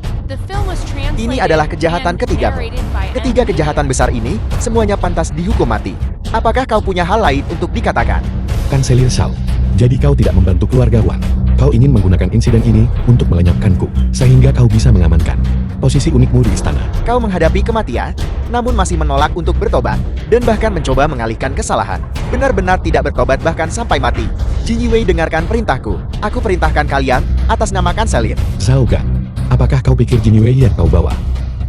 Ini adalah kejahatan ketigamu. Ketiga kejahatan besar ini, semuanya pantas dihukum mati. Apakah kau punya hal lain untuk dikatakan? Kanselir Zhao, jadi kau tidak membantu keluarga Wang. Kau ingin menggunakan insiden ini untuk melenyapkanku, sehingga kau bisa mengamankan posisi unikmu di istana. Kau menghadapi kematian, namun masih menolak untuk bertobat, dan bahkan mencoba mengalihkan kesalahan. Benar-benar tidak bertobat bahkan sampai mati. Jing Wei, dengarkan perintahku. Aku perintahkan kalian atas nama kanselir. Zhao Gang, apakah kau pikir Jing Wei yang kau bawa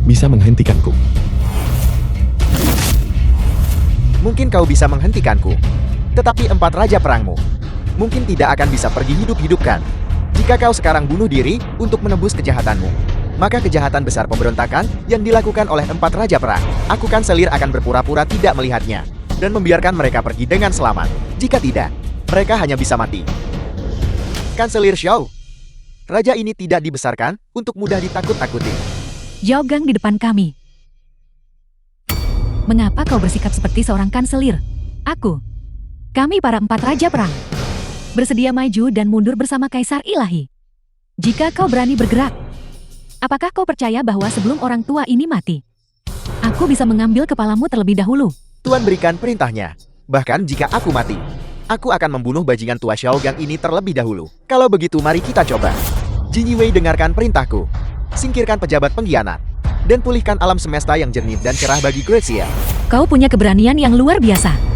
bisa menghentikanku? Mungkin kau bisa menghentikanku, tetapi 4 raja perangmu mungkin tidak akan bisa pergi hidup-hidupkan. Jika kau sekarang bunuh diri untuk menebus kejahatanmu, maka kejahatan besar pemberontakan yang dilakukan oleh 4 raja perang, aku kanselir akan berpura-pura tidak melihatnya dan membiarkan mereka pergi dengan selamat. Jika tidak, mereka hanya bisa mati. Kanselir Xiao, raja ini tidak dibesarkan untuk mudah ditakut-takuti. Zhao Gang di depan kami. Mengapa kau bersikap seperti seorang kanselir? Kami para 4 raja perang, bersedia maju dan mundur bersama Kaisar Ilahi. Jika kau berani bergerak, apakah kau percaya bahwa sebelum orang tua ini mati, aku bisa mengambil kepalamu terlebih dahulu? Tuan berikan perintahnya. Bahkan jika aku mati, aku akan membunuh bajingan tua Xiao Gang ini terlebih dahulu. Kalau begitu mari kita coba. Jing Wei, dengarkan perintahku. Singkirkan pejabat pengkhianat dan pulihkan alam semesta yang jernih dan cerah bagi Gracia. Kau punya keberanian yang luar biasa.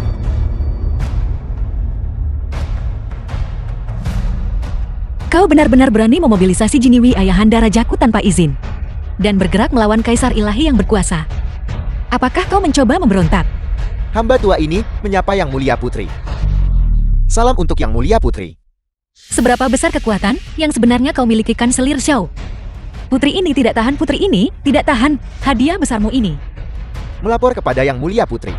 Kau benar-benar berani memobilisasi Jing Wei, ayahanda rajaku, tanpa izin, dan bergerak melawan Kaisar Ilahi yang berkuasa. Apakah kau mencoba memberontak? Hamba tua ini menyapa Yang Mulia Putri. Salam untuk Yang Mulia Putri. Seberapa besar kekuatan yang sebenarnya kau miliki, Kanselir Xiao? Putri ini tidak tahan hadiah besarmu ini. Melapor kepada Yang Mulia Putri.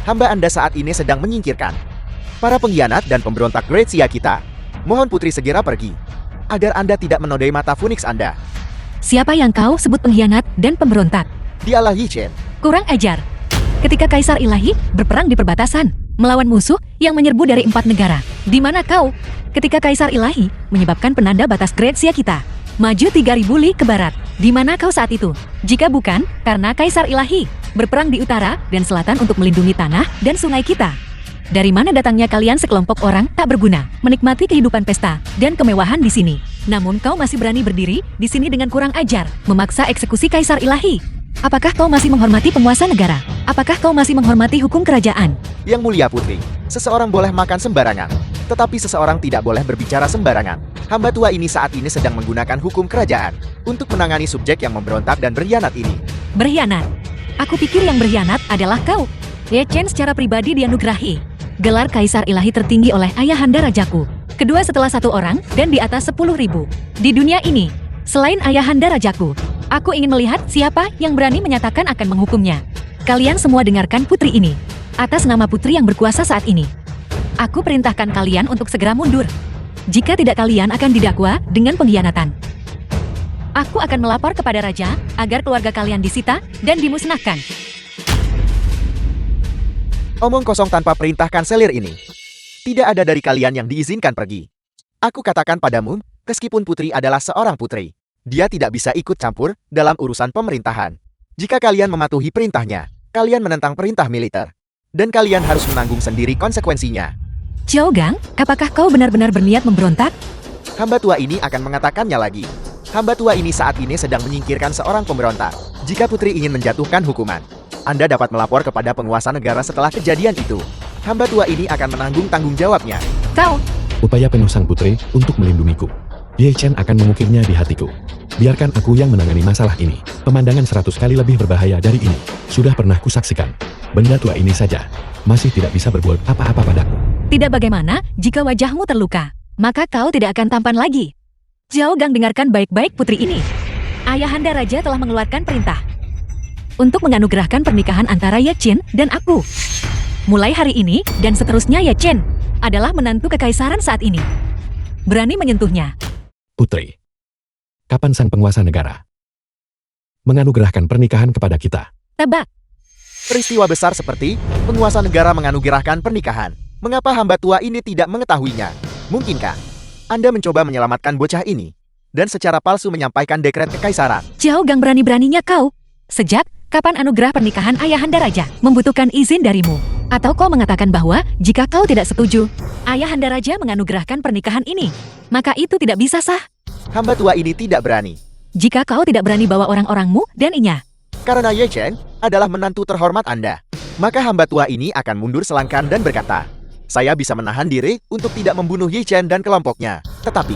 Hamba Anda saat ini sedang menyingkirkan para pengkhianat dan pemberontak Gracia kita. Mohon Putri segera pergi, agar Anda tidak menodai mata Phoenix Anda. Siapa yang kau sebut pengkhianat dan pemberontak? Dialah Yi Chen. Kurang ajar. Ketika Kaisar Ilahi berperang di perbatasan, melawan musuh yang menyerbu dari 4 negara. Di mana kau? Ketika Kaisar Ilahi menyebabkan penanda batas Gretsia kita maju 3000 li ke barat. Di mana kau saat itu? Jika bukan, karena Kaisar Ilahi berperang di utara dan selatan untuk melindungi tanah dan sungai kita. Dari mana datangnya kalian sekelompok orang tak berguna, menikmati kehidupan pesta dan kemewahan di sini? Namun kau masih berani berdiri di sini dengan kurang ajar, memaksa eksekusi Kaisar Ilahi. Apakah kau masih menghormati penguasa negara? Apakah kau masih menghormati hukum kerajaan? Yang mulia putri, seseorang boleh makan sembarangan, tetapi seseorang tidak boleh berbicara sembarangan. Hamba tua ini saat ini sedang menggunakan hukum kerajaan untuk menangani subjek yang memberontak dan berkhianat ini. Berkhianat? Aku pikir yang berkhianat adalah kau. Ye Chen secara pribadi dianugerahi gelar Kaisar Ilahi tertinggi oleh Ayahanda Rajaku. Kedua setelah 1 orang dan di atas 10.000. Di dunia ini, selain Ayahanda Rajaku, aku ingin melihat siapa yang berani menyatakan akan menghukumnya. Kalian semua dengarkan putri ini. Atas nama putri yang berkuasa saat ini, aku perintahkan kalian untuk segera mundur. Jika tidak, kalian akan didakwa dengan pengkhianatan. Aku akan melapor kepada raja agar keluarga kalian disita dan dimusnahkan. Omong kosong tanpa perintah kanselir ini. Tidak ada dari kalian yang diizinkan pergi. Aku katakan padamu, meskipun putri adalah seorang putri, dia tidak bisa ikut campur dalam urusan pemerintahan. Jika kalian mematuhi perintahnya, kalian menentang perintah militer. Dan kalian harus menanggung sendiri konsekuensinya. Xiao Gang, apakah kau benar-benar berniat memberontak? Hamba tua ini akan mengatakannya lagi. Hamba tua ini saat ini sedang menyingkirkan seorang pemberontak. Jika putri ingin menjatuhkan hukuman, Anda dapat melapor kepada penguasa negara setelah kejadian itu. Hamba tua ini akan menanggung tanggung jawabnya. Kau, Upaya penuh sang putri untuk melindungiku. Ye Chen akan mengukirnya di hatiku. Biarkan aku yang menangani masalah ini. Pemandangan 100 kali lebih berbahaya dari ini sudah pernah kusaksikan. Benda tua ini saja masih tidak bisa berbuat apa-apa padaku. tidak bagaimana jika wajahmu terluka, maka kau tidak akan tampan lagi. Xiao Gang, dengarkan baik-baik putri ini. Ayahanda Raja telah mengeluarkan perintah untuk menganugerahkan pernikahan antara Ye Chen dan aku. Mulai hari ini dan seterusnya Ye Chen adalah menantu kekaisaran saat ini. Berani menyentuhnya? Putri, kapan sang penguasa negara menganugerahkan pernikahan kepada kita? Tebak. Peristiwa besar seperti penguasa negara menganugerahkan pernikahan. Mengapa hamba tua ini tidak mengetahuinya? Mungkinkah Anda mencoba menyelamatkan bocah ini dan secara palsu menyampaikan dekret kekaisaran? Xiao Gang, berani-beraninya kau. Sejak kapan anugerah pernikahan Ayahanda Raja membutuhkan izin darimu? Atau kau mengatakan bahwa jika kau tidak setuju, Ayahanda Raja menganugerahkan pernikahan ini, maka itu tidak bisa sah? Hamba tua ini tidak berani. Jika kau tidak berani bawa orang-orangmu dan Inya, Karena Ye Chen adalah menantu terhormat Anda, maka hamba tua ini akan mundur selangkah dan berkata, saya bisa menahan diri untuk tidak membunuh Ye Chen dan kelompoknya. Tetapi,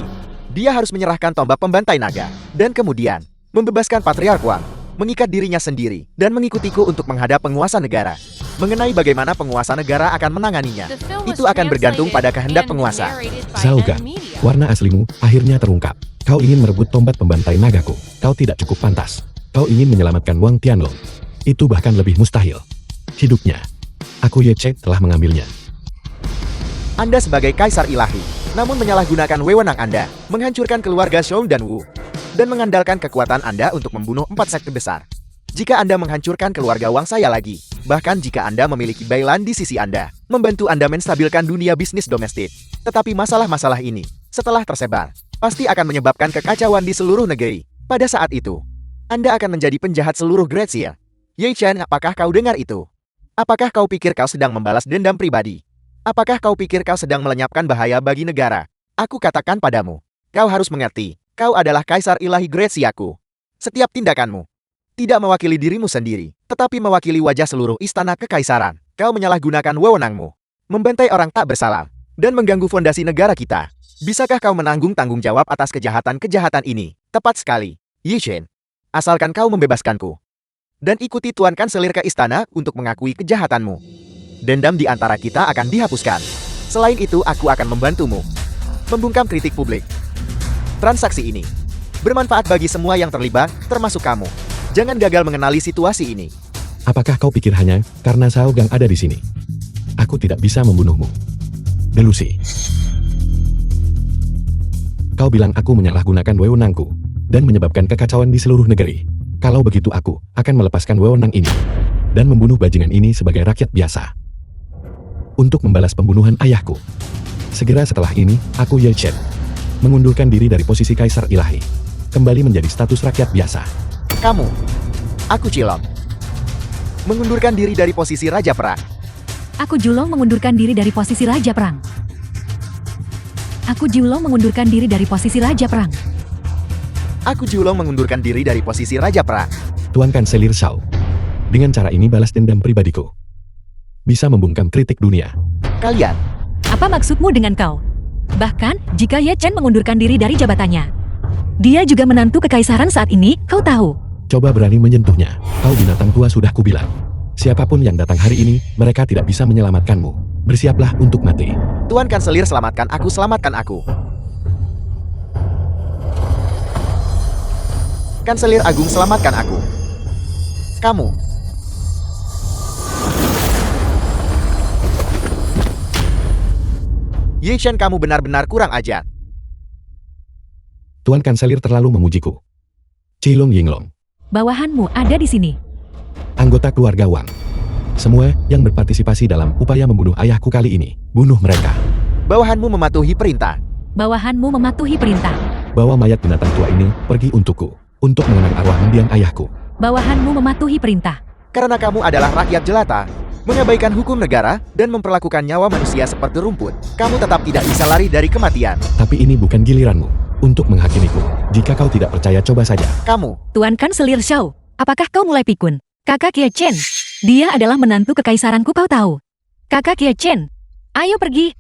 dia harus menyerahkan tombak pembantai naga, dan kemudian membebaskan Patriark Wang, mengikat dirinya sendiri, dan mengikutiku untuk menghadap penguasa negara. Mengenai bagaimana penguasa negara akan menanganinya, itu akan bergantung pada kehendak penguasa. Xiao Gang, warna aslimu akhirnya terungkap. Kau ingin merebut tombak pembantai nagaku. Kau tidak cukup pantas. Kau ingin menyelamatkan Wang Tianlong. Itu bahkan lebih mustahil. Hidupnya, aku Ye Chen telah mengambilnya. Anda sebagai kaisar ilahi, namun menyalahgunakan wewenang Anda, menghancurkan keluarga Xiong dan Wu, dan mengandalkan kekuatan Anda untuk membunuh 4 sekte besar. Jika Anda menghancurkan keluarga Wang saya lagi, bahkan jika Anda memiliki Bailan di sisi Anda, membantu Anda menstabilkan dunia bisnis domestik. Tetapi masalah-masalah ini, setelah tersebar, pasti akan menyebabkan kekacauan di seluruh negeri. Pada saat itu, Anda akan menjadi penjahat seluruh Gretsia. Ye Chen, apakah kau dengar itu? Apakah kau pikir kau sedang membalas dendam pribadi? Apakah kau pikir kau sedang melenyapkan bahaya bagi negara? Aku katakan padamu, kau harus mengerti, kau adalah kaisar ilahi Gretsiaku. Setiap tindakanmu tidak mewakili dirimu sendiri, tetapi mewakili wajah seluruh istana kekaisaran. Kau menyalahgunakan wewenangmu, membantai orang tak bersalah, dan mengganggu fondasi negara kita. Bisakah kau menanggung tanggung jawab atas kejahatan-kejahatan ini? Tepat sekali, Ye Chen. Asalkan kau membebaskanku dan ikuti Tuan Kanselir ke istana untuk mengakui kejahatanmu, dendam di antara kita akan dihapuskan. Selain itu, aku akan membantumu membungkam kritik publik. Transaksi ini bermanfaat bagi semua yang terlibat, termasuk kamu. Jangan gagal mengenali situasi ini. Apakah kau pikir hanya karena Xiao Gang ada di sini, aku tidak bisa membunuhmu? Delusi. Kau bilang aku menyalahgunakan wewenangku dan menyebabkan kekacauan di seluruh negeri. Kalau begitu aku akan melepaskan wewenang ini dan membunuh bajingan ini sebagai rakyat biasa. untuk membalas pembunuhan ayahku. Segera setelah ini, aku Ye Chen mengundurkan diri dari posisi Kaisar Ilahi, kembali menjadi status rakyat biasa. Kamu. Aku Cilong. Mengundurkan diri dari posisi Raja Perang. Aku Julong mengundurkan diri dari posisi Raja Perang. Aku Julong mengundurkan diri dari posisi Raja Perang. Aku Julong mengundurkan diri dari posisi Raja Perang. Tuan Kanselir Shao. Dengan cara ini balas dendam pribadiku bisa membungkam kritik dunia. Kalian. Apa maksudmu dengan kau? Bahkan, jika Ye Chen mengundurkan diri dari jabatannya, dia juga menantu kekaisaran saat ini, kau tahu. Coba berani menyentuhnya. Kau binatang tua, sudah kubilang. Siapapun yang datang hari ini, mereka tidak bisa menyelamatkanmu. Bersiaplah untuk mati. Tuan Kanselir, selamatkan aku, selamatkan aku. Kanselir Agung, selamatkan aku. Kamu. Ye Chen, kamu benar-benar kurang ajar. Tuan Kanselir terlalu memujiku. Cilong Yinglong. Bawahanmu ada di sini. Anggota keluarga Wang. Semua yang berpartisipasi dalam upaya membunuh ayahku kali ini, bunuh mereka. Bawahanmu mematuhi perintah. Bawahanmu mematuhi perintah. Bawa mayat binatang tua ini pergi untukku, untuk mengenang arwah mendiang ayahku. Bawahanmu mematuhi perintah. Karena kamu adalah rakyat jelata, mengabaikan hukum negara, dan memperlakukan nyawa manusia seperti rumput, kamu tetap tidak bisa lari dari kematian. Tapi ini bukan giliranmu untuk menghakimiku. Jika kau tidak percaya, coba saja. Kamu. Tuan Kanselir Shao, apakah kau mulai pikun? Kakak Ye Chen, dia adalah menantu kekaisaranku, kau tahu. Kakak Ye Chen, ayo pergi.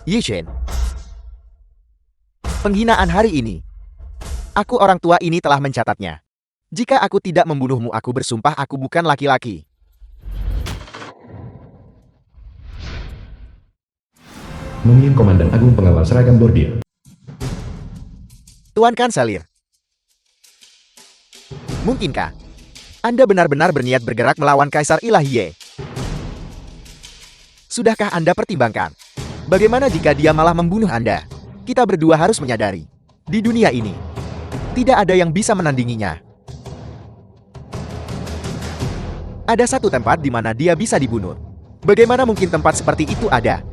Ye Chen. Penghinaan hari ini. Aku orang tua ini telah mencatatnya. Jika aku tidak membunuhmu, aku bersumpah aku bukan laki-laki. Mungkin Komandan Agung Pengawal Seragam Bordir. Tuan Kanselir. Mungkinkah Anda benar-benar berniat bergerak melawan Kaisar Ilahi Ye? Sudahkah Anda pertimbangkan? Bagaimana jika dia malah membunuh Anda? Kita berdua harus menyadari, di dunia ini, tidak ada yang bisa menandinginya. Ada satu tempat di mana dia bisa dibunuh. Bagaimana mungkin tempat seperti itu ada?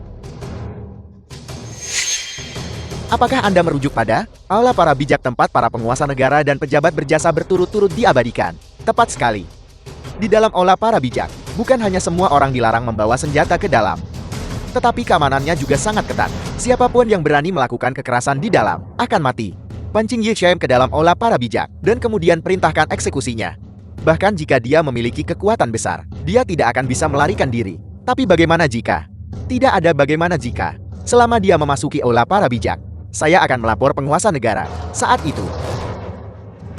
Apakah Anda merujuk pada aula para bijak, tempat para penguasa negara dan pejabat berjasa berturut-turut diabadikan? Tepat sekali. Di dalam aula para bijak, bukan hanya semua orang dilarang membawa senjata ke dalam, tetapi keamanannya juga sangat ketat. Siapapun yang berani melakukan kekerasan di dalam akan mati. Pancing Ye Chen ke dalam aula para bijak, dan kemudian perintahkan eksekusinya. Bahkan jika dia memiliki kekuatan besar, dia tidak akan bisa melarikan diri. Tapi bagaimana jika? Tidak ada bagaimana jika. Selama dia memasuki aula para bijak, saya akan melapor penguasa negara. Saat itu,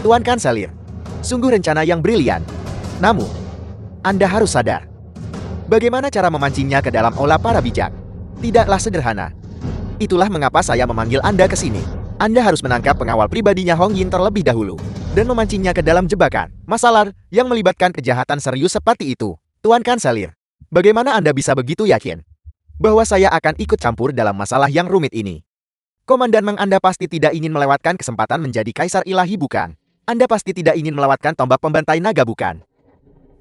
Tuan Kanselir, sungguh rencana yang brilian. Namun, Anda harus sadar, bagaimana cara memancingnya ke dalam aula para bijak? Tidaklah sederhana. Itulah mengapa saya memanggil Anda ke sini. Anda harus menangkap pengawal pribadinya Hong Yin terlebih dahulu, dan memancingnya ke dalam jebakan masalah yang melibatkan kejahatan serius seperti itu. Tuan Kanselir, bagaimana Anda bisa begitu yakin bahwa saya akan ikut campur dalam masalah yang rumit ini? Komandan Meng, Anda pasti tidak ingin melewatkan kesempatan menjadi Kaisar Ilahi, bukan? Anda pasti tidak ingin melewatkan tombak pembantai naga, bukan?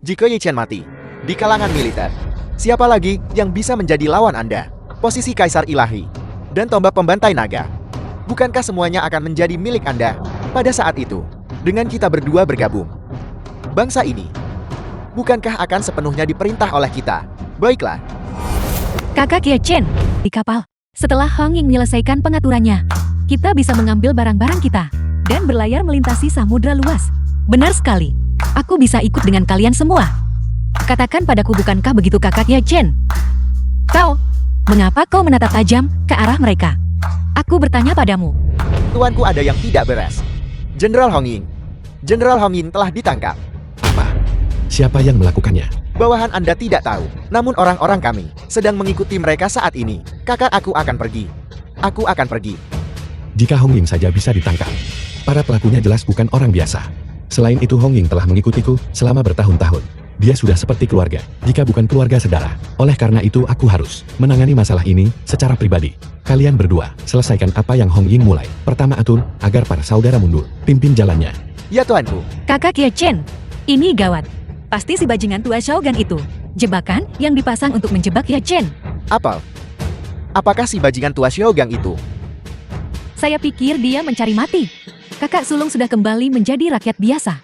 Jika Ye Chen mati di kalangan militer, siapa lagi yang bisa menjadi lawan Anda? Posisi Kaisar Ilahi dan tombak pembantai naga, bukankah semuanya akan menjadi milik Anda pada saat itu? Dengan kita berdua bergabung, bangsa ini bukankah akan sepenuhnya diperintah oleh kita? Baiklah. Kakak Ye Chen, di kapal. Setelah Hong Ying menyelesaikan pengaturannya, kita bisa mengambil barang-barang kita dan berlayar melintasi samudra luas. Benar sekali. Aku bisa ikut dengan kalian semua. Katakan padaku, bukankah begitu Kakak Ye Chen? Mengapa kau menatap tajam ke arah mereka? Aku bertanya padamu. Tuanku, ada yang tidak beres. Jenderal Hong Ying. Jenderal Hong Ying telah ditangkap. Apa? Siapa yang melakukannya? Bawahan Anda tidak tahu, namun orang-orang kami sedang mengikuti mereka saat ini. Kakak, aku akan pergi. Aku akan pergi. Jika Hong Ying saja bisa ditangkap, para pelakunya jelas bukan orang biasa. Selain itu, Hong Ying telah mengikutiku selama bertahun-tahun. Dia sudah seperti keluarga, jika bukan keluarga saudara. Oleh karena itu, aku harus menangani masalah ini secara pribadi. Kalian berdua, selesaikan apa yang Hong Ying mulai. Pertama, atur agar para saudara mundur. Pimpin jalannya. Ya, tuanku. Kakak Ye Chen, Ini gawat. Pasti si bajingan tua Shogun itu. Jebakan yang dipasang untuk menjebak Ya Chen. Apakah si bajingan tua Xiaogang itu? Saya pikir dia mencari mati. Kakak sulung sudah kembali menjadi rakyat biasa.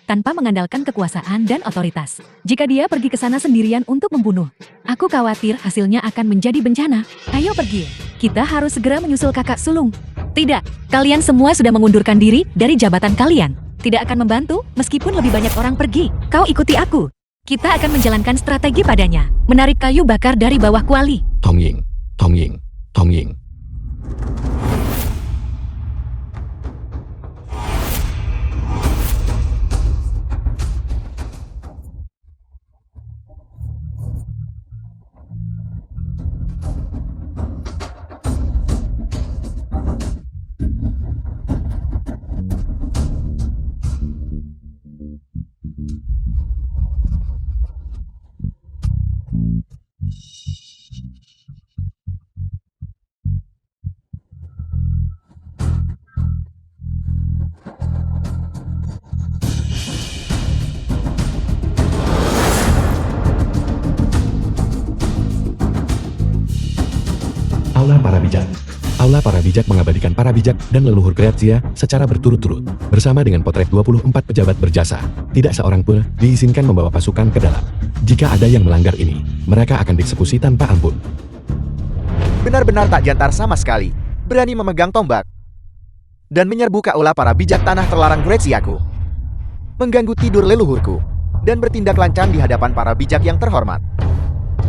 Tanpa mengandalkan kekuasaan dan otoritas. Jika dia pergi ke sana sendirian untuk membunuh, aku khawatir hasilnya akan menjadi bencana. Ayo pergi. Kita harus segera menyusul kakak sulung. Tidak, kalian semua sudah mengundurkan diri dari jabatan kalian. Tidak akan membantu meskipun lebih banyak orang pergi. Kau ikuti aku. Kita akan menjalankan strategi padanya. Menarik kayu bakar dari bawah kuali. Tong Ying, Tong Ying, Tong Ying. Aula para bijak. Aula para bijak mengabadikan para bijak dan leluhur Kreatsia secara berturut-turut, bersama dengan potret 24 pejabat berjasa. Tidak seorang pun diizinkan membawa pasukan ke dalam. Jika ada yang melanggar ini, mereka akan dieksekusi tanpa ampun. Benar-benar tak jantar sama sekali. Berani memegang tombak dan menyerbu ke aula para bijak tanah terlarang Gretsiaku. Mengganggu tidur leluhurku dan bertindak lancang di hadapan para bijak yang terhormat.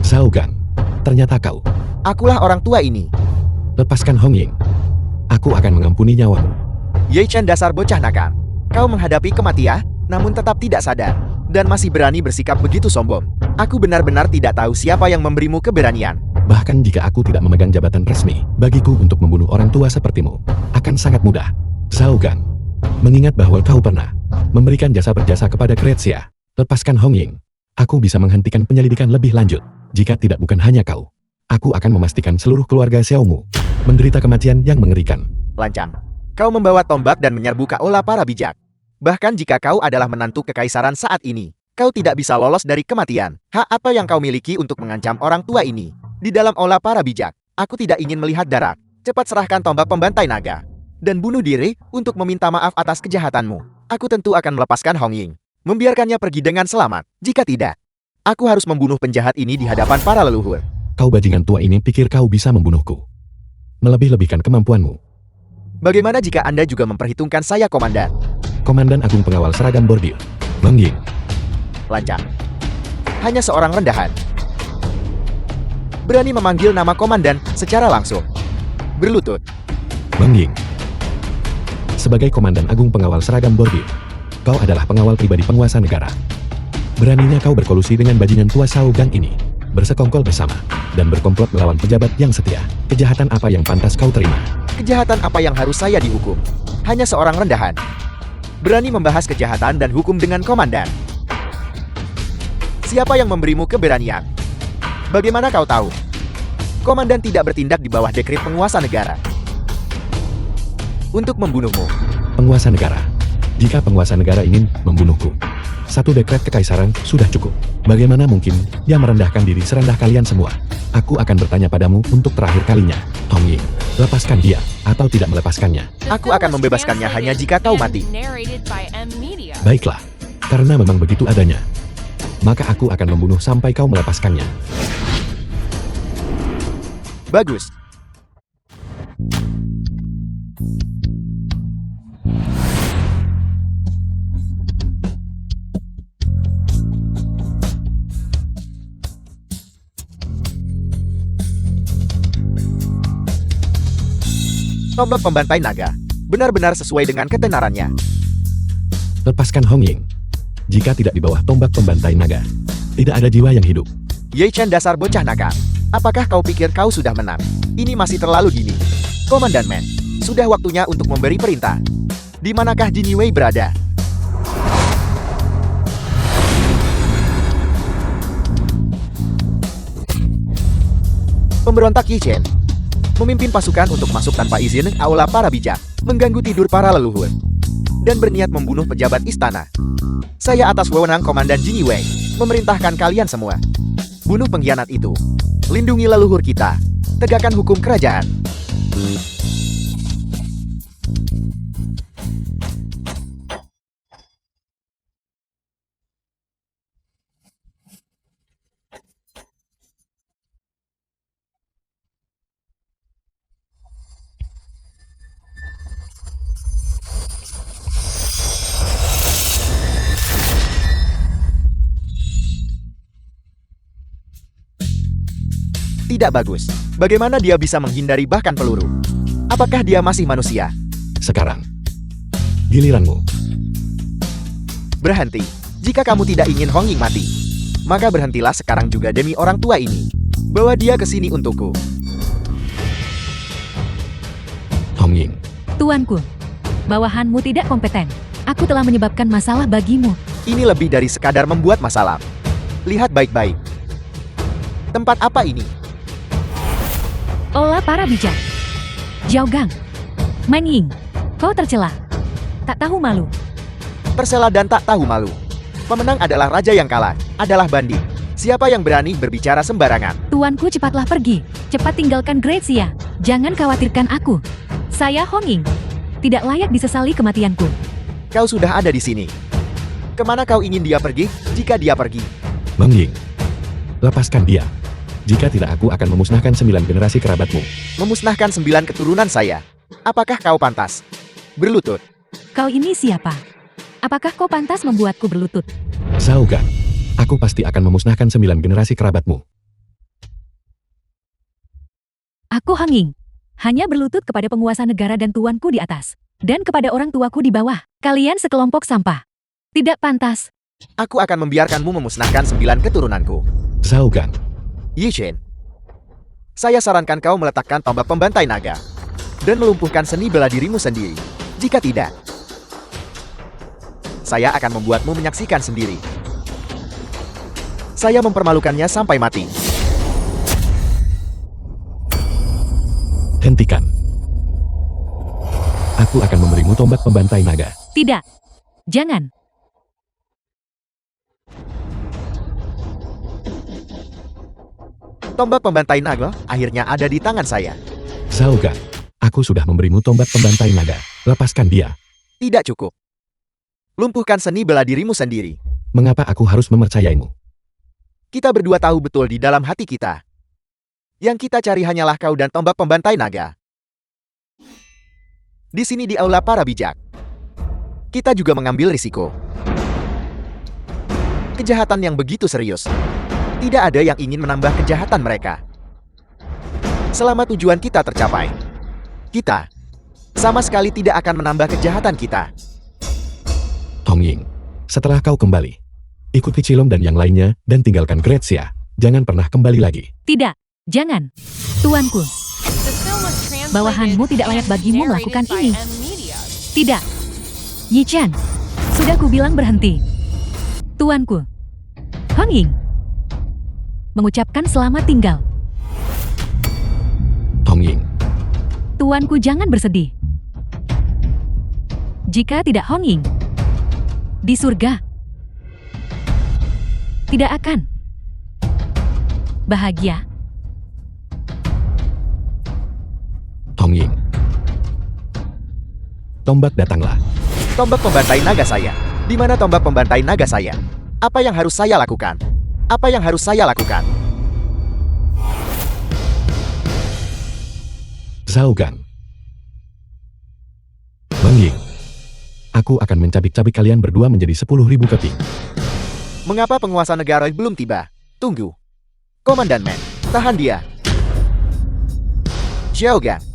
Xiaogang, ternyata kau. Akulah orang tua ini. Lepaskan Hong Ying. Aku akan mengampuni nyawamu. Ye Chen, dasar bocah nakal. Kau menghadapi kematian, namun tetap tidak sadar. Dan masih berani bersikap begitu sombong. Aku benar-benar tidak tahu siapa yang memberimu keberanian. Bahkan jika aku tidak memegang jabatan resmi, bagiku untuk membunuh orang tua sepertimu akan sangat mudah. Xiaogang, mengingat bahwa kau pernah memberikan jasa berjasa kepada Kreatsia. Lepaskan Hong Ying. Aku bisa menghentikan penyelidikan lebih lanjut. Jika tidak, bukan hanya kau. Aku akan memastikan seluruh keluarga Xiaomu menderita kematian yang mengerikan. Lancang. Kau membawa tombak dan menyerbu ke aula para bijak. Bahkan jika kau adalah menantu kekaisaran saat ini, kau tidak bisa lolos dari kematian. Hak apa yang kau miliki untuk mengancam orang tua ini? Di dalam aula para bijak, aku tidak ingin melihat darah. Cepat serahkan tombak pembantai naga. Dan bunuh diri untuk meminta maaf atas kejahatanmu. Aku tentu akan melepaskan Hong Ying. Membiarkannya pergi dengan selamat. Jika tidak, aku harus membunuh penjahat ini di hadapan para leluhur. Kau bajingan tua ini pikir kau bisa membunuhku? Melebih-lebihkan kemampuanmu. Bagaimana jika Anda juga memperhitungkan saya, Komandan? Komandan Agung Pengawal Seragam Bordil, Bang Ying. Lancang. Hanya seorang rendahan. Berani memanggil nama Komandan secara langsung. Berlutut. Bang Ying. Sebagai Komandan Agung Pengawal Seragam Bordil, kau adalah pengawal pribadi penguasa negara. Beraninya kau berkolusi dengan bajingan tua Xiaogang ini, bersekongkol bersama, dan berkomplot melawan pejabat yang setia. Kejahatan apa yang pantas kau terima? Kejahatan apa yang harus saya dihukum? Hanya seorang rendahan. Berani membahas kejahatan dan hukum dengan Komandan. Siapa yang memberimu keberanian? Bagaimana kau tahu? Komandan tidak bertindak di bawah dekret penguasa negara. Untuk membunuhmu. Penguasa negara. Jika penguasa negara ingin membunuhku, satu dekret kekaisaran sudah cukup. Bagaimana mungkin dia merendahkan diri serendah kalian semua? Aku akan bertanya padamu untuk terakhir kalinya, Tong Ying. Lepaskan dia, atau tidak melepaskannya. Aku akan membebaskannya hanya jika kau mati. Baiklah, karena memang begitu adanya. Maka aku akan membunuh sampai kau melepaskannya. Bagus. Tombak pembantai naga benar-benar sesuai dengan ketenarannya. Lepaskan Hong Ying. Jika tidak di bawah tombak pembantai naga, tidak ada jiwa yang hidup. Ye Chen, dasar bocah nakal. Apakah kau pikir kau sudah menang? Ini masih terlalu dini. Komandan Man, sudah waktunya untuk memberi perintah. Di manakah Jin Wei berada? Pemberontak Ye Chen memimpin pasukan untuk masuk tanpa izin ke aula para bijak, mengganggu tidur para leluhur, dan berniat membunuh pejabat istana. Saya atas wewenang Komandan Jin Wei, memerintahkan kalian semua. Bunuh pengkhianat itu. Lindungi leluhur kita. Tegakkan hukum kerajaan. Tidak bagus. Bagaimana dia bisa menghindari bahkan peluru? Apakah dia masih manusia? Sekarang, giliranmu. Berhenti. Jika kamu tidak ingin Hong Ying mati, maka berhentilah sekarang juga demi orang tua ini. Bawa dia ke sini untukku. Hong Ying, Tuanku, bawahanmu tidak kompeten. Aku telah menyebabkan masalah bagimu. Ini lebih dari sekadar membuat masalah. Lihat baik-baik. Tempat apa ini? Olah para bijak. Zhaogang, Man Ying, kau tercela. Tak tahu malu. Tercela dan tak tahu malu. Pemenang adalah raja yang kalah, adalah bandit. Siapa yang berani berbicara sembarangan? Tuanku, cepatlah pergi. Cepat tinggalkan Great Xia. Jangan khawatirkan aku. Saya Hong Ying. Tidak layak disesali kematianku. Kau sudah ada di sini. Kemana kau ingin dia pergi, jika dia pergi? Mang Ying, lepaskan dia. Jika tidak, aku akan memusnahkan 9 generasi kerabatmu. Memusnahkan 9 keturunan saya. Apakah kau pantas berlutut? Kau ini siapa? Apakah kau pantas membuatku berlutut? Zhaogang, aku pasti akan memusnahkan 9 generasi kerabatmu. Aku Hong Ying. Hanya berlutut kepada penguasa negara dan tuanku di atas. Dan kepada orang tuaku di bawah. Kalian sekelompok sampah. Tidak pantas. Aku akan membiarkanmu memusnahkan 9 keturunanku. Zhaogang, Yi Shen, saya sarankan kau meletakkan tombak pembantai naga dan melumpuhkan seni bela dirimu sendiri. Jika tidak, saya akan membuatmu menyaksikan sendiri. Saya mempermalukannya sampai mati. hentikan. Aku akan memberimu tombak pembantai naga. Tidak. Jangan. Tombak pembantai naga akhirnya ada di tangan saya. Zhaogang, aku sudah memberimu tombak pembantai naga. Lepaskan dia. Tidak cukup. Lumpuhkan seni bela dirimu sendiri. Mengapa aku harus mempercayaimu? Kita berdua tahu betul di dalam hati kita. Yang kita cari hanyalah kau dan tombak pembantai naga. Di sini di aula para bijak. Kita juga mengambil risiko. Kejahatan yang begitu serius. Tidak ada yang ingin menambah kejahatan mereka. Selama tujuan kita tercapai, kita sama sekali tidak akan menambah kejahatan kita. Hong Ying, setelah kau kembali, ikuti Cilom dan yang lainnya dan tinggalkan Great Xia. Jangan pernah kembali lagi. Tidak. Jangan. Tuanku, bawahanmu tidak layak bagimu melakukan ini. Tidak. Yi Chen, sudah kubilang berhenti. Tuanku, Hong Ying, mengucapkan selamat tinggal. Hong Ying, Tuanku, jangan bersedih. Jika tidak Hong Ying, di surga tidak akan bahagia. Hong Ying, tombak datanglah. Tombak pembantai naga saya. Di mana tombak pembantai naga saya? Apa yang harus saya lakukan? Apa yang harus saya lakukan? Zhaogang, Mang Ying, aku akan mencabik-cabik kalian berdua menjadi 10.000 keping. Mengapa penguasa negara belum tiba? Tunggu. Komandan Man, tahan dia. Zhaogang.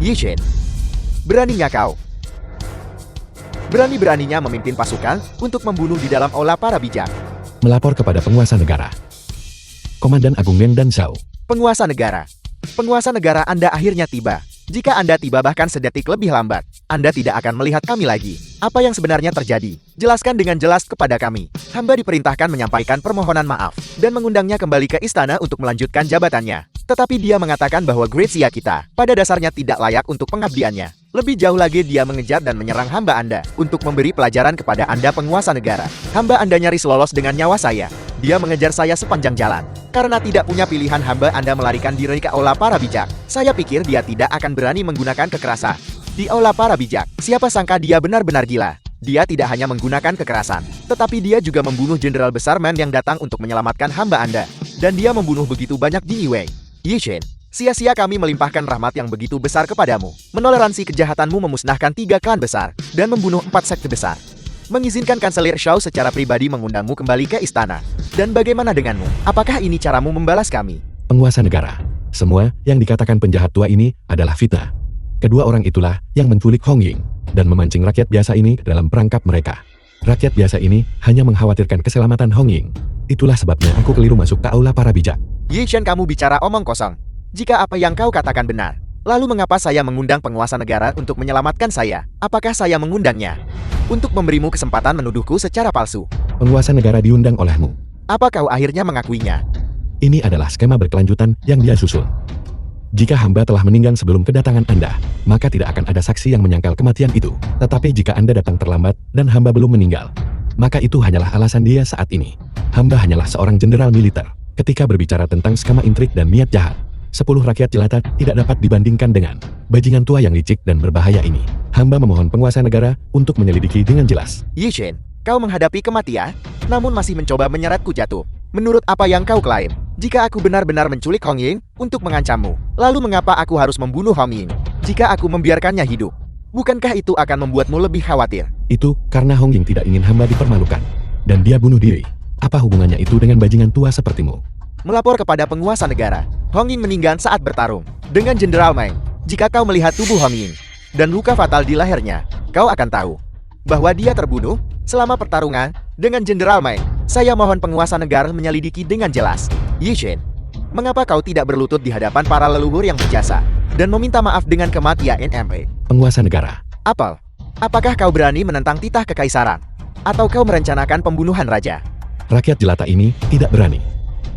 Yi Shen, beraninya kau. Berani-beraninya memimpin pasukan untuk membunuh di dalam aula para bijak. Melapor kepada penguasa negara. Komandan Agung Meng dan Zhao. Penguasa negara. Penguasa negara Anda akhirnya tiba. Jika Anda tiba bahkan sedetik lebih lambat, Anda tidak akan melihat kami lagi. Apa yang sebenarnya terjadi? Jelaskan dengan jelas kepada kami. Hamba diperintahkan menyampaikan permohonan maaf dan mengundangnya kembali ke istana untuk melanjutkan jabatannya. Tetapi dia mengatakan bahwa Grazia kita pada dasarnya tidak layak untuk pengabdiannya. Lebih jauh lagi dia mengejar dan menyerang hamba Anda untuk memberi pelajaran kepada Anda penguasa negara. Hamba Anda nyaris lolos dengan nyawa saya. Dia mengejar saya sepanjang jalan. Karena tidak punya pilihan, hamba Anda melarikan diri ke aula para bijak. Saya pikir dia tidak akan berani menggunakan kekerasan. Di aula para bijak, siapa sangka dia benar-benar gila. Dia tidak hanya menggunakan kekerasan, tetapi dia juga membunuh Jenderal Besar Man yang datang untuk menyelamatkan hamba Anda. Dan dia membunuh begitu banyak di Yiwei. Yi Shen, sia-sia kami melimpahkan rahmat yang begitu besar kepadamu. Menoleransi kejahatanmu memusnahkan 3 klan besar dan membunuh 4 sekte besar. Mengizinkan Kanselir Shao secara pribadi mengundangmu kembali ke istana. Dan bagaimana denganmu? Apakah ini caramu membalas kami? Penguasa negara. Semua yang dikatakan penjahat tua ini adalah fitnah. Kedua orang itulah yang menculik Hong Ying dan memancing rakyat biasa ini dalam perangkap mereka. Rakyat biasa ini hanya mengkhawatirkan keselamatan Hong Ying. Itulah sebabnya aku keliru masuk ke aula para bijak. Yi Shen, kamu bicara omong kosong. Jika apa yang kau katakan benar, lalu mengapa saya mengundang penguasa negara untuk menyelamatkan saya? Apakah saya mengundangnya untuk memberimu kesempatan menuduhku secara palsu? Penguasa negara diundang olehmu. Apa kau akhirnya mengakuinya? Ini adalah skema berkelanjutan yang dia susun. Jika hamba telah meninggal sebelum kedatangan Anda, maka tidak akan ada saksi yang menyangkal kematian itu. Tetapi jika Anda datang terlambat dan hamba belum meninggal, maka itu hanyalah alasan dia saat ini. Hamba hanyalah seorang jenderal militer. Ketika berbicara tentang skema intrik dan niat jahat, 10 rakyat jelata tidak dapat dibandingkan dengan bajingan tua yang licik dan berbahaya ini. Hamba memohon penguasa negara untuk menyelidiki dengan jelas. Yi Shen, kau menghadapi kematian, namun masih mencoba menyeretku jatuh. Menurut apa yang kau klaim, jika aku benar-benar menculik Hong Ying untuk mengancammu, lalu mengapa aku harus membunuh Hong Ying jika aku membiarkannya hidup? Bukankah itu akan membuatmu lebih khawatir? Itu karena Hong Ying tidak ingin hamba dipermalukan, dan dia bunuh diri. Apa hubungannya itu dengan bajingan tua sepertimu? Melapor kepada penguasa negara. Hong Ying meninggal saat bertarung dengan Jenderal Meng. Jika kau melihat tubuh Hong Ying dan luka fatal di lehernya, kau akan tahu bahwa dia terbunuh selama pertarungan dengan Jenderal Meng. Saya mohon penguasa negara menyelidiki dengan jelas. Yi Shen, mengapa kau tidak berlutut di hadapan para leluhur yang berjasa dan meminta maaf dengan kematian NMP? Penguasa negara. Apel, apakah kau berani menentang titah kekaisaran? Atau kau merencanakan pembunuhan raja? Rakyat jelata ini tidak berani.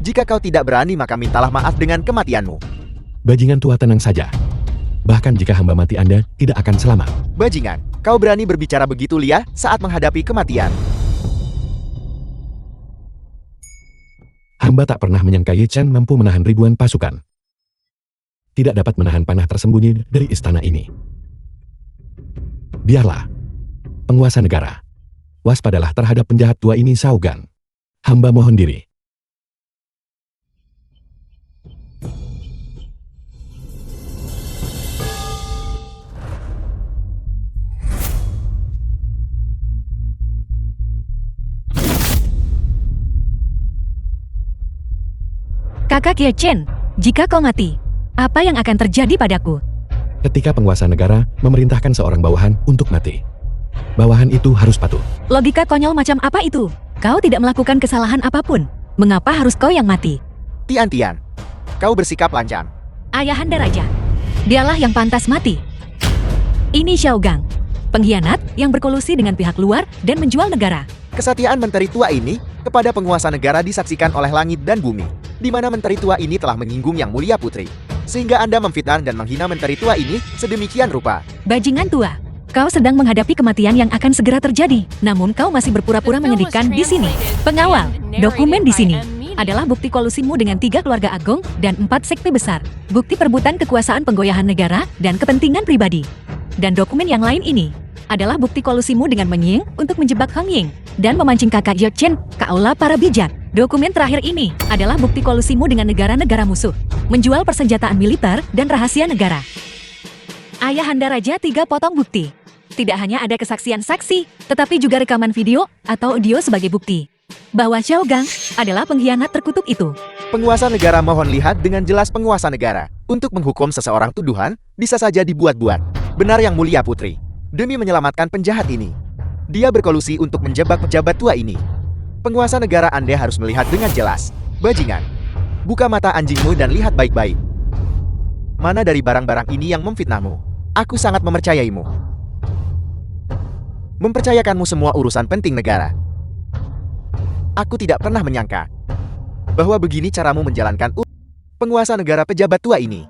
Jika kau tidak berani, maka mintalah maaf dengan kematianmu. Bajingan tua, tenang saja. Bahkan jika hamba mati, Anda tidak akan selamat. Bajingan, kau berani berbicara begitu liar saat menghadapi kematian. Hamba tak pernah menyangka Ye Chen mampu menahan ribuan pasukan. Tidak dapat menahan panah tersembunyi dari istana ini. Biarlah. Penguasa negara. Waspadalah terhadap penjahat tua ini, Shao Gan. Hamba mohon diri. Kakak Ye Chen, jika kau mati, apa yang akan terjadi padaku? Ketika penguasa negara memerintahkan seorang bawahan untuk mati, bawahan itu harus patuh. Logika konyol macam apa itu? Kau tidak melakukan kesalahan apapun. Mengapa harus kau yang mati? Tian-Tian, kau bersikap lancang. Ayahanda Raja, dialah yang pantas mati. Ini Shao Gang, pengkhianat yang berkolusi dengan pihak luar dan menjual negara. Kesetiaan menteri tua ini kepada penguasa negara disaksikan oleh langit dan bumi, di mana menteri tua ini telah menyinggung Yang Mulia Putri, sehingga Anda memfitnah dan menghina menteri tua ini sedemikian rupa. Bajingan tua, kau sedang menghadapi kematian yang akan segera terjadi, namun kau masih berpura-pura menyedihkan di sini. Pengawal, dokumen di sini adalah bukti kolusimu dengan 3 keluarga agung dan 4 sekte besar, bukti perebutan kekuasaan penggoyahan negara dan kepentingan pribadi. Dan dokumen yang lain ini adalah bukti kolusimu dengan Menying untuk menjebak Hong Ying dan memancing kakak Ye Chen ke aula para bijak. Dokumen terakhir ini adalah bukti kolusimu dengan negara-negara musuh, menjual persenjataan militer dan rahasia negara. Ayahanda Raja 3 potong bukti. Tidak hanya ada kesaksian saksi, tetapi juga rekaman video atau audio sebagai bukti bahwa Shao Gang adalah pengkhianat terkutuk itu. Penguasa negara mohon lihat dengan jelas penguasa negara. Untuk menghukum seseorang tuduhan, bisa saja dibuat-buat. Benar yang mulia putri. Demi menyelamatkan penjahat ini. Dia berkolusi untuk menjebak pejabat tua ini. Penguasa negara Anda harus melihat dengan jelas. Bajingan. Buka mata anjingmu dan lihat baik-baik. Mana dari barang-barang ini yang memfitnahmu? Aku sangat mempercayaimu. Mempercayakanmu semua urusan penting negara. Aku tidak pernah menyangka bahwa begini caramu menjalankan penguasa negara pejabat tua ini.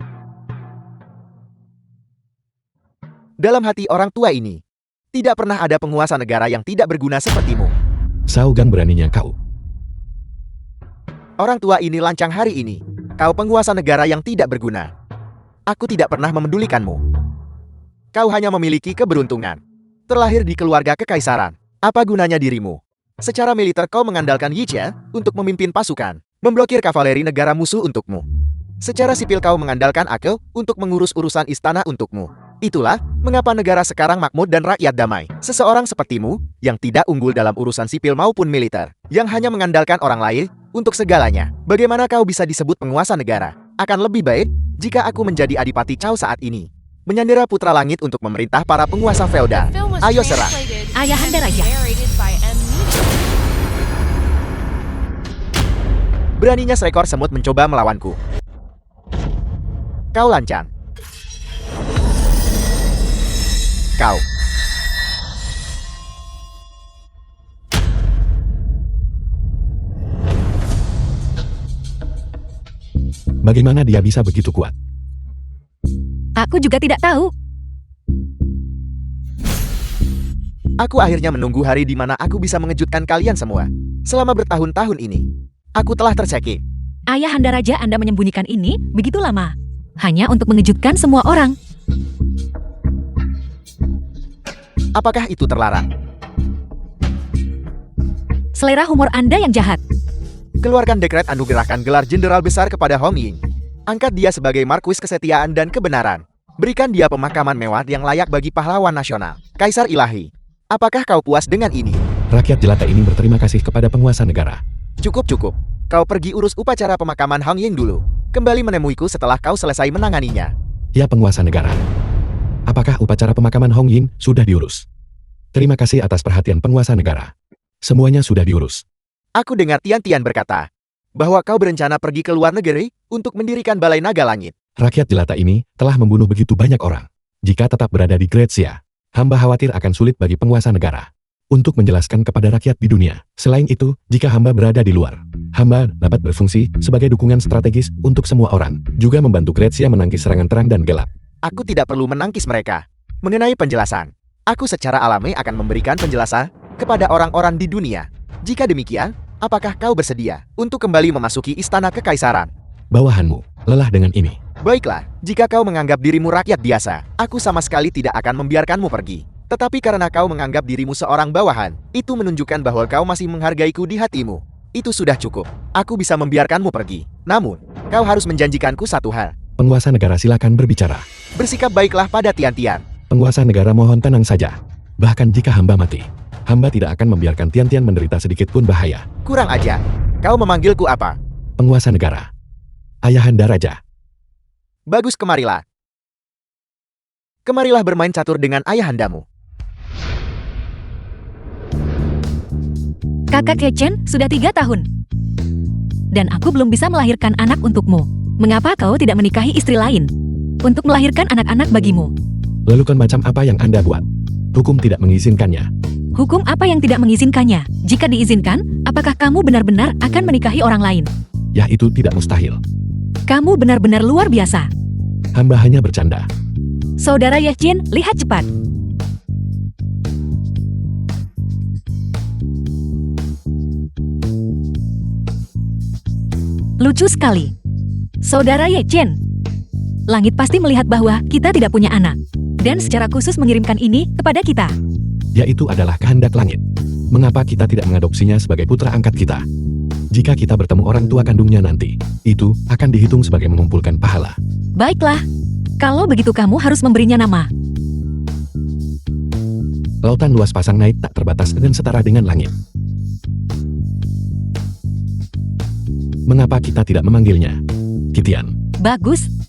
Dalam hati orang tua ini, tidak pernah ada penguasa negara yang tidak berguna sepertimu. Shao Gang, beraninya kau. Orang tua ini lancang hari ini. Kau penguasa negara yang tidak berguna. Aku tidak pernah memedulikanmu. Kau hanya memiliki keberuntungan. Terlahir di keluarga kekaisaran. Apa gunanya dirimu? Secara militer kau mengandalkan Yi Jie untuk memimpin pasukan, memblokir kavaleri negara musuh untukmu. Secara sipil kau mengandalkan aku untuk mengurus urusan istana untukmu. Itulah mengapa negara sekarang makmur dan rakyat damai. Seseorang sepertimu yang tidak unggul dalam urusan sipil maupun militer, yang hanya mengandalkan orang lain untuk segalanya. Bagaimana kau bisa disebut penguasa negara? Akan lebih baik jika aku menjadi Adipati Cao saat ini, menyandera putra langit untuk memerintah para penguasa feodal. Ayo serang. Ayahanda Raja. Beraninya seekor semut mencoba melawanku. Kau lancang. Kau. Bagaimana dia bisa begitu kuat? Aku juga tidak tahu. Aku akhirnya menunggu hari di mana aku bisa mengejutkan kalian semua. Selama bertahun-tahun ini, aku telah tercekik. Ayahanda Raja, Anda menyembunyikan ini begitu lama. Hanya untuk mengejutkan semua orang. Apakah itu terlarang? Selera humor Anda yang jahat. Keluarkan dekret anugerahkan gelar jenderal besar kepada Hong Ying. Angkat dia sebagai markuis kesetiaan dan kebenaran. Berikan dia pemakaman mewah yang layak bagi pahlawan nasional. Kaisar ilahi. Apakah kau puas dengan ini? Rakyat jelata ini berterima kasih kepada penguasa negara. Cukup. Kau pergi urus upacara pemakaman Hong Ying dulu. Kembali menemuiku setelah kau selesai menanganinya. Ya penguasa negara. Apakah upacara pemakaman Hong Ying sudah diurus? Terima kasih atas perhatian penguasa negara. Semuanya sudah diurus. Aku dengar Tian berkata bahwa kau berencana pergi ke luar negeri untuk mendirikan Balai Naga Langit. Rakyat jelata ini telah membunuh begitu banyak orang. Jika tetap berada di Gretsia, hamba khawatir akan sulit bagi penguasa negara untuk menjelaskan kepada rakyat di dunia. Selain itu, jika hamba berada di luar, hamba dapat berfungsi sebagai dukungan strategis untuk semua orang, juga membantu Gretsia menangkis serangan terang dan gelap. Aku tidak perlu menangkis mereka. Mengenai penjelasan, aku secara alami akan memberikan penjelasan kepada orang-orang di dunia. Jika demikian, apakah kau bersedia untuk kembali memasuki istana kekaisaran? Bawahanmu lelah dengan ini. Baiklah, jika kau menganggap dirimu rakyat biasa, aku sama sekali tidak akan membiarkanmu pergi. Tetapi karena kau menganggap dirimu seorang bawahan, itu menunjukkan bahwa kau masih menghargaiku di hatimu. Itu sudah cukup. Aku bisa membiarkanmu pergi. Namun, kau harus menjanjikanku satu hal. Penguasa negara silakan berbicara. Bersikap baiklah pada Tian. Penguasa negara mohon tenang saja. Bahkan jika hamba mati, hamba tidak akan membiarkan Tian menderita sedikit pun bahaya. Kurang ajar. Kau memanggilku apa? Penguasa negara. Ayahanda Raja. Bagus, kemarilah. Kemarilah bermain catur dengan ayahandamu. Kakak Hechen sudah 3 tahun. Dan aku belum bisa melahirkan anak untukmu. Mengapa kau tidak menikahi istri lain? Untuk melahirkan anak-anak bagimu. Lalu kan macam apa yang Anda buat? Hukum tidak mengizinkannya. Hukum apa yang tidak mengizinkannya? Jika diizinkan, apakah kamu benar-benar akan menikahi orang lain? Ya itu tidak mustahil. Kamu benar-benar luar biasa. Hamba hanya bercanda. Saudara Yehjin, lihat cepat. Lucu sekali. Saudara Yehjin. Langit pasti melihat bahwa kita tidak punya anak. Dan secara khusus mengirimkan ini kepada kita. Yaitu adalah kehendak langit. Mengapa kita tidak mengadopsinya sebagai putra angkat kita? Jika kita bertemu orang tua kandungnya nanti, itu akan dihitung sebagai mengumpulkan pahala. Baiklah. Kalau begitu kamu harus memberinya nama. Lautan luas pasang naik tak terbatas dan setara dengan langit. Mengapa kita tidak memanggilnya Kitian? Bagus,